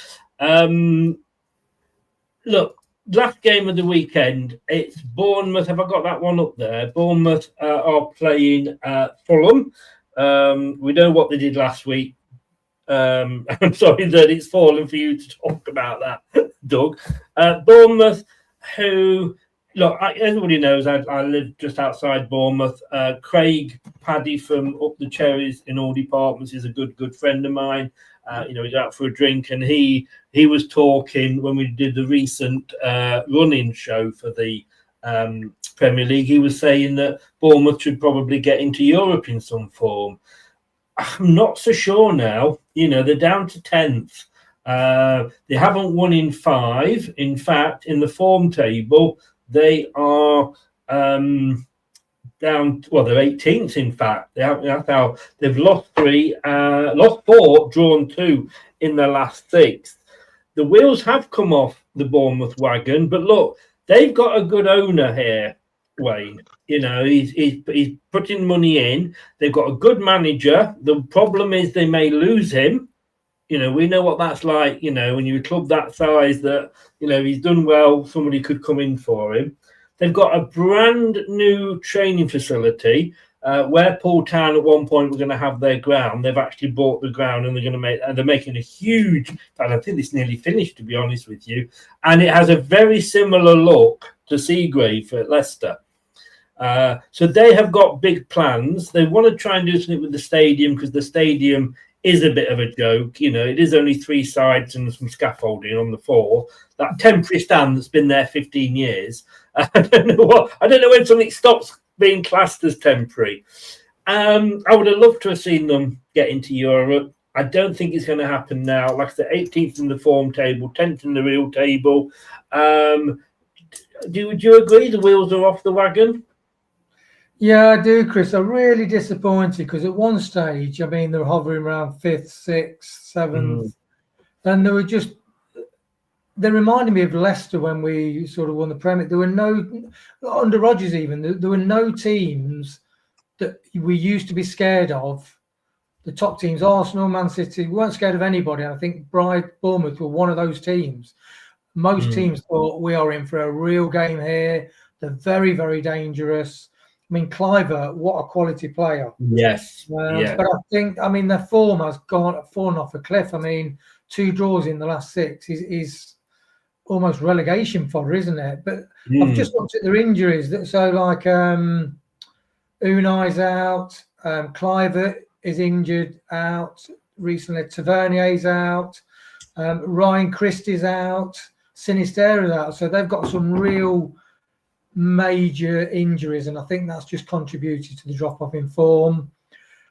Look, last game of the weekend, it's Bournemouth. Have I got that one up there? Bournemouth are playing Fulham. We know what they did last week. I'm sorry that it's fallen for you to talk about that, Doug. Bournemouth, who, look, everybody knows I live just outside Bournemouth. Craig Paddy from Up the Cherries in all departments is a good friend of mine. You know, he's out for a drink, and he was talking when we did the recent running show for the Premier League. He was saying that Bournemouth should probably get into Europe in some form. I'm not so sure now. You know, they're down to 10th. They haven't won in 5. In fact, in the form table, they are down. Well, they're 18th. In fact, they've lost 3, lost 4, drawn 2 in the last 6. The wheels have come off the Bournemouth wagon, but look, they've got a good owner here, Wayne. You know, he's putting money in. They've got a good manager. The problem is they may lose him. You know, we know what that's like. You know, when you're a club that size, that, you know, he's done well, somebody could come in for him. They've got a brand new training facility where Poole Town at one point were going to have their ground. They've actually bought the ground, and they're going to they're making a huge. And I think it's nearly finished, to be honest with you. And it has a very similar look to Seagrave at Leicester. So they have got big plans. They want to try and do something with the stadium, because the stadium is a bit of a joke. You know, it is only 3 sides and some scaffolding on the 4. That temporary stand that's been there 15 years. I don't know when something stops being classed as temporary. I would have loved to have seen them get into Europe. I don't think it's going to happen now. Like I said, 18th in the form table, 10th in the real table. Do you agree the wheels are off the wagon? Yeah, I do, Chris. I'm really disappointed, because at one stage, I mean, they were hovering around 5th, 6th, 7th. And they were just, they reminded me of Leicester when we sort of won the Premier. There were no, under Rodgers even, there were no teams that we used to be scared of. The top teams, Arsenal, Man City, we weren't scared of anybody. I think Bournemouth were one of those teams. Most teams thought, we are in for a real game here. They're very, very dangerous. I mean, Cliver, what a quality player. Yes. But I think, I mean, their form has fallen off a cliff. I mean, 2 draws in the last 6 is almost relegation fodder, isn't it? But I've just looked at their injuries. So, like, Unai's out, Cliver is injured out recently, Tavernier's out, Ryan Christie's out, Sinisterra's out. So they've got some real major injuries, and I think that's just contributed to the drop-off in form.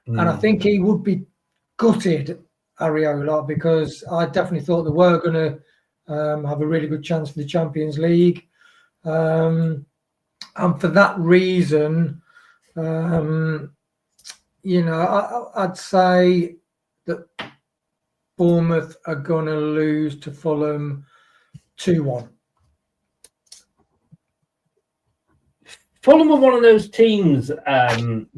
And I think he would be gutted, Areola, because I definitely thought they were going to have a really good chance for the Champions League. And for that reason, you know, I'd say that Bournemouth are going to lose to Fulham 2-1. Fulham were one of those teams,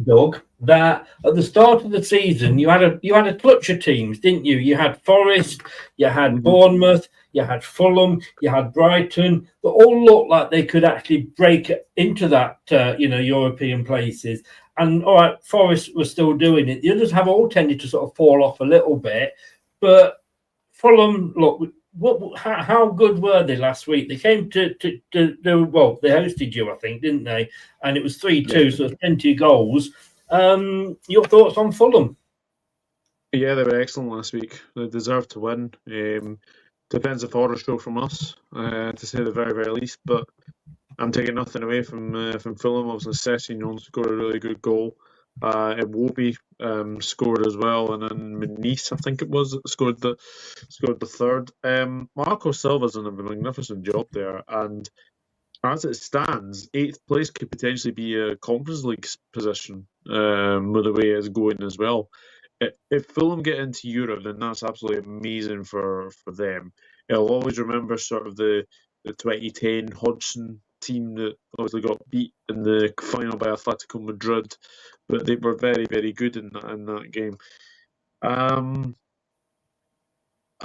Doug, that at the start of the season you had a clutch of teams, didn't you? You had Forest, you had Bournemouth, you had Fulham, you had Brighton. That all looked like they could actually break into that, European places. And all right, Forest was still doing it. The others have all tended to sort of fall off a little bit, but Fulham, look. How good were they last week? They came to they hosted you, I think, didn't they? And it was 3-2, so there's plenty of goals. Your thoughts on Fulham? Yeah, they were excellent last week. They deserved to win. Depends if horror show from us, to say the very, very least. But I'm taking nothing away from Fulham. Obviously, Sessegnon scored a really good goal. Iwobi scored as well, and then Manice, I think it was, scored the third. Marco Silva's done a magnificent job there, and as it stands, 8th place could potentially be a Conference League position with the way it's going as well. If Fulham get into Europe, then that's absolutely amazing for them. I'll always remember sort of the 2010 Hodgson team that obviously got beat in the final by Atletico Madrid, but they were very, very good in that game.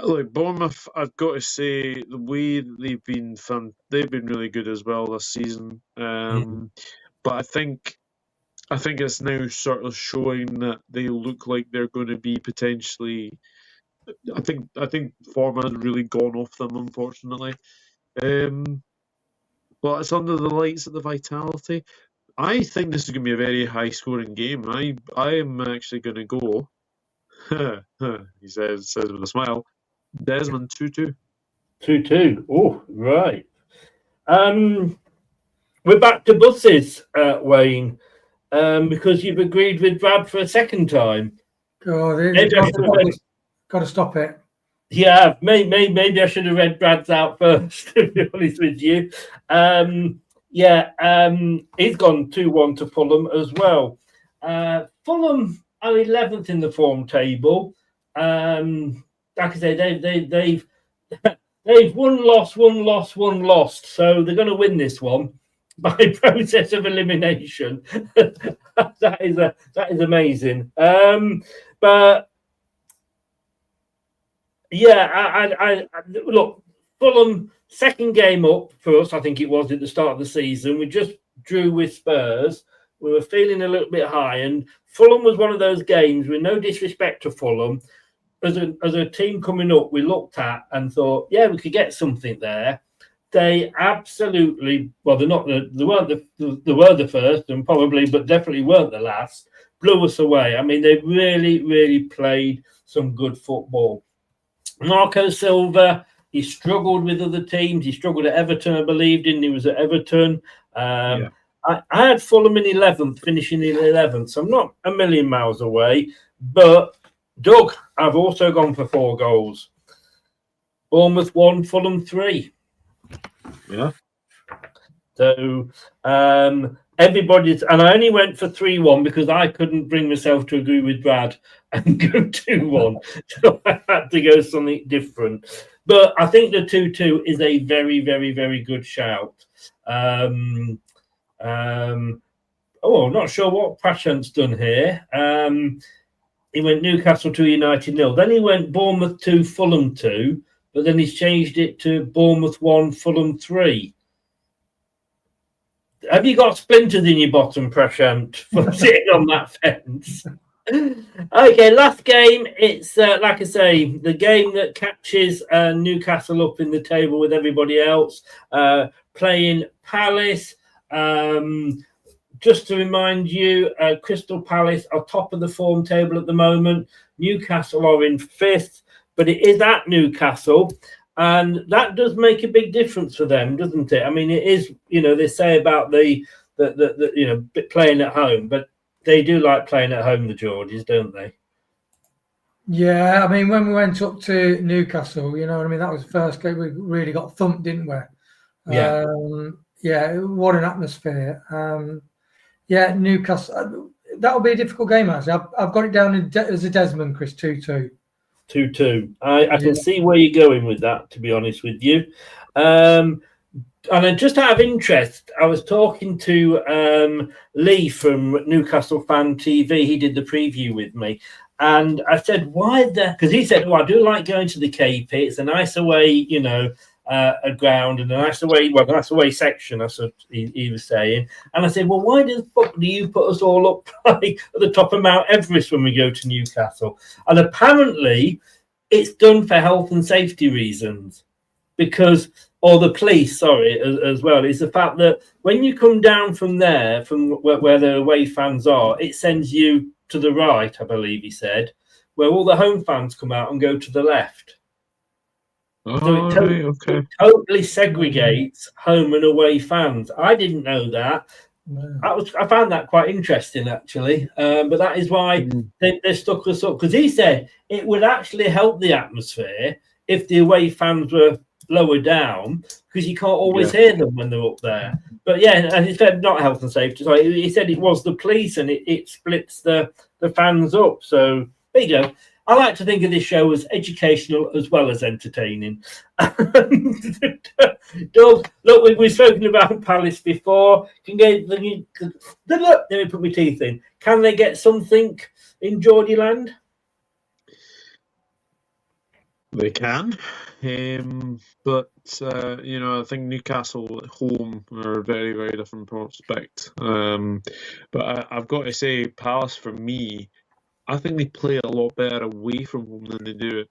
Look, Bournemouth, I've got to say, the way that they've been really good as well this season. But I think it's now sort of showing that they look like they're going to be potentially. I think form has really gone off them, unfortunately. But it's under the lights at the Vitality. I think this is going to be a very high-scoring game. I am actually going to go. He says with a smile. Desmond 2-2. 2-2. Oh, right. We're back to buses, Wayne, because you've agreed with Brad for a second time. God, got to stop it. Yeah, maybe I should have read Brad's out first, to be honest with you. He's gone 2-1 to Fulham as well. Fulham are 11th in the form table. Like I say, they've won, lost, so they're going to win this one by process of elimination. that is amazing. But yeah, I look, Fulham second game up for us. I think it was at the start of the season. We just drew with Spurs. We were feeling a little bit high, and Fulham was one of those games, with no disrespect to Fulham, as a team coming up, we looked at and thought, yeah, we could get something there. They absolutely, well, they were the first, and probably, but definitely weren't the last. Blew us away. I mean, they really, really played some good football. Marco Silva, he struggled with other teams. He struggled at Everton, I believe, didn't he? He was at Everton. I had Fulham in 11th, finishing in 11th, so I'm not a million miles away. But, Doug, I've also gone for 4 goals. Bournemouth 1, Fulham 3. Yeah. So, everybody's, and I only went for 3-1 because I couldn't bring myself to agree with Brad and go 2-1. So I had to go something different. But I think the 2-2 is a very, very, very good shout. I'm not sure what Prashant's done here. He went Newcastle 2, United 0. Then he went Bournemouth 2, Fulham 2. But then he's changed it to Bournemouth 1, Fulham 3. Have you got splinters in your bottom, Prashant, for sitting on that fence? Okay, last game. It's, like I say, the game that catches Newcastle up in the table with everybody else, playing Palace. Just to remind you, Crystal Palace are top of the form table at the moment. Newcastle are in 5th, but it is at Newcastle. And that does make a big difference for them, doesn't it? I mean, it is, they say about the playing at home, but they do like playing at home, the Geordies, don't they? Yeah, I mean, when we went up to Newcastle, that was the first game we really got thumped, didn't we? Yeah. What an atmosphere. Newcastle, that'll be a difficult game, actually. I've got it down as a Desmond, Chris, 2-2. 2-2. I can see where you're going with that, to be honest with you. And then just out of interest, I was talking to Lee from Newcastle Fan TV. He did the preview with me. And I said, why the... Because he said, I do like going to the KP. It's a nice away, a ground and a nice away section, that's what he was saying. And I said, well, why the fuck do you put us all up like, at the top of Mount Everest when we go to Newcastle? And apparently it's done for health and safety reasons. Because... or the police, sorry, as well, is the fact that when you come down from there, from where the away fans are, it sends you to the right, I believe he said, where all the home fans come out and go to the left. So it totally segregates home and away fans. I didn't know that. I found that quite interesting, actually. But that is why they stuck us up. Because he said it would actually help the atmosphere if the away fans were lower down, because you can't always hear them when they're up there. But yeah, and he said not health and safety. So he said it was the police, and it splits the fans up. So there you go. I like to think of this show as educational as well as entertaining. Doug, look, we've spoken about Palace before. Let me put my teeth in. Can they get something in Geordieland? They can, but I think Newcastle at home are a very, very different prospect. But I've got to say, Palace, for me, I think they play a lot better away from home than they do at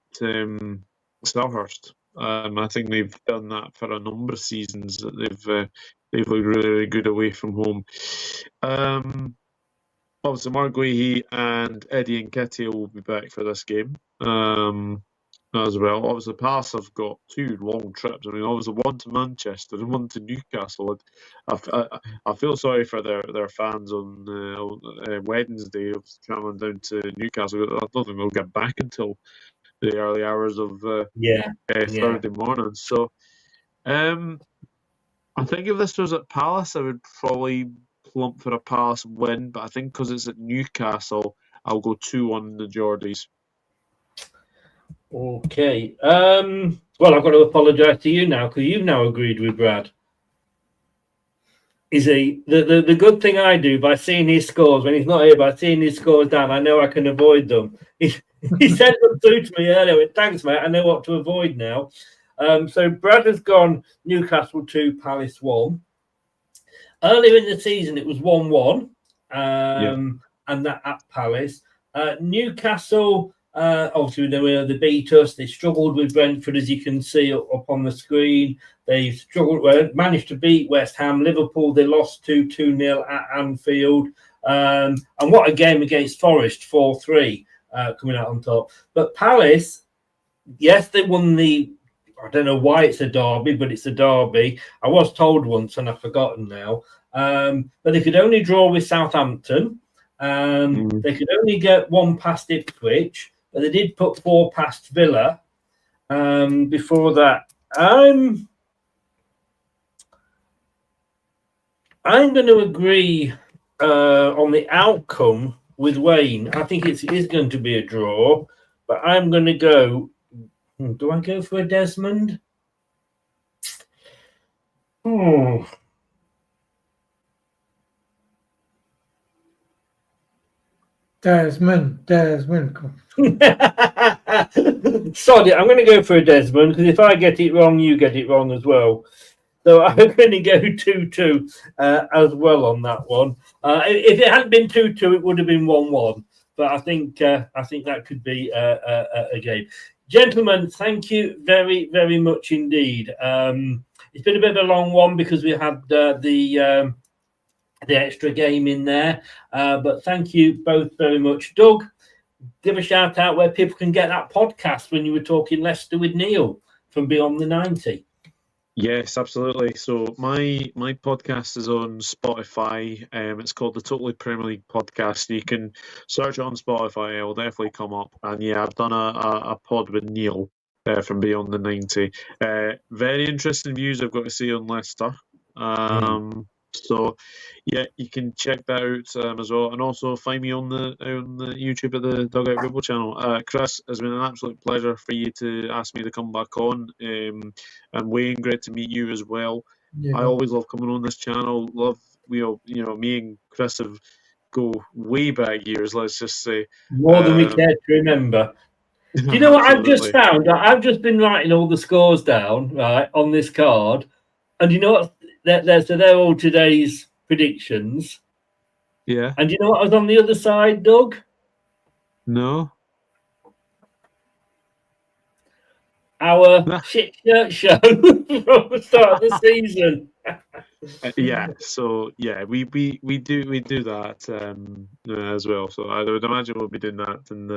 Selhurst. I think they've done that for a number of seasons. That they've looked really, really good away from home. Obviously, Mark Guehi and Eddie Nketiah will be back for this game. As well. Obviously, Palace have got 2 long trips. I mean, obviously one to Manchester and one to Newcastle. I feel sorry for their fans on Wednesday of coming down to Newcastle. I don't think they'll get back until the early hours of Thursday morning. So, I think if this was at Palace, I would probably plump for a Palace win. But I think because it's at Newcastle, I'll go 2-1 the Geordies. Okay. Well, I've got to apologise to you now because you've now agreed with Brad. The good thing I do by seeing his scores when he's not here, by seeing his scores down, I know I can avoid them. He sent them through to me earlier. Thanks, mate. I know what to avoid now. So Brad has gone Newcastle 2, Palace 1. Earlier in the season, it was 1-1, and that at Palace. Newcastle. Obviously, they beat us. They struggled with Brentford, as you can see up on the screen. They managed to beat West Ham. Liverpool, they lost 2-0 at Anfield. And what a game against Forest, 4-3, coming out on top. But Palace, yes, they won I don't know why it's a derby, but it's a derby. I was told once, and I've forgotten now. But they could only draw with Southampton. They could only get 1 past Ipswich. But they did put 4 past Villa. Before that, I'm going to agree on the outcome with Wayne. I think it is going to be a draw, but I'm going to go. Do I go for a Desmond? Desmond. Sorry, I'm going to go for a Desmond because if I get it wrong, you get it wrong as well. So I'm going to go 2-2 as well on that one. If it hadn't been 2-2, it would have been 1-1. But I think that could be a game. Gentlemen, thank you very, very much indeed. It's been a bit of a long one because we had the extra game in there. But thank you both very much. Doug, give a shout out where people can get that podcast when you were talking Leicester with Neil from Beyond the 90. Yes, absolutely. So my podcast is on Spotify. It's called the Totally Premier League Podcast. You can search it on Spotify. It will definitely come up. And yeah, I've done a pod with Neil from Beyond the 90. Very interesting views, I've got to say, on Leicester. So, yeah, you can check that out as well, and also find me on the YouTube at the Dugout Football channel. Chris, it's been an absolute pleasure for you to ask me to come back on, and Wayne, great to meet you as well. Yeah. I always love coming on this channel. Love, you know, me and Chris have go way back years. Let's just say More than we care to remember. Do you know what I've just found? I've just been writing all the scores down, right, on this card, and you know what? They're all today's predictions. Yeah. And you know what was on the other side, Doug? No. Our shit shirt show from the start of the season. Yeah, so yeah, we do that as well. So I would imagine we'll be doing that in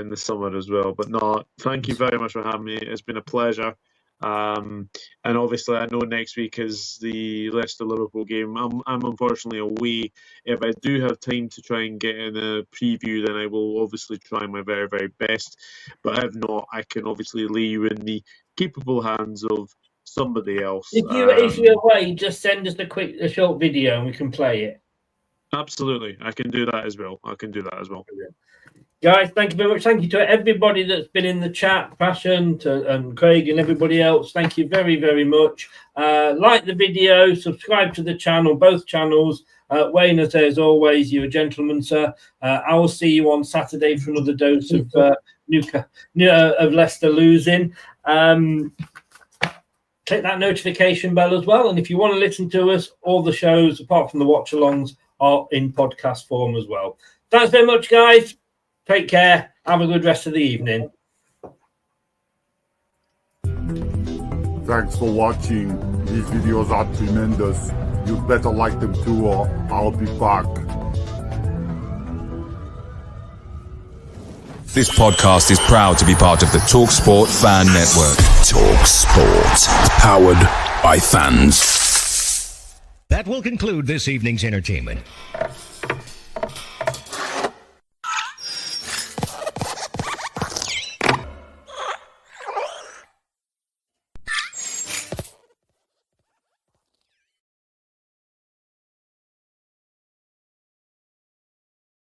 the summer as well. But no, thank you very much for having me. It's been a pleasure. And obviously, I know next week is the Leicester Liverpool game. I'm unfortunately away. If I do have time to try and get in a preview, then I will obviously try my very, very best. But if not, I can obviously leave you in the capable hands of somebody else. If you're away, just send us a short video and we can play it. Absolutely, I can do that as well. Guys, thank you very much. Thank you to everybody that's been in the chat, Passion and Craig and everybody else. Thank you very, very much. Like the video, subscribe to the channel, both channels. Wayne, as always, you're a gentleman, sir. I will see you on Saturday for another dose of Leicester losing. Click that notification bell as well. And if you want to listen to us, all the shows, apart from the watch-alongs, are in podcast form as well. Thanks very much, guys. Take care. Have a good rest of the evening. Thanks for watching. These videos are tremendous. You'd better like them too, or I'll be back. This podcast is proud to be part of the TalkSport Fan Network. TalkSport. Powered by fans. That will conclude this evening's entertainment.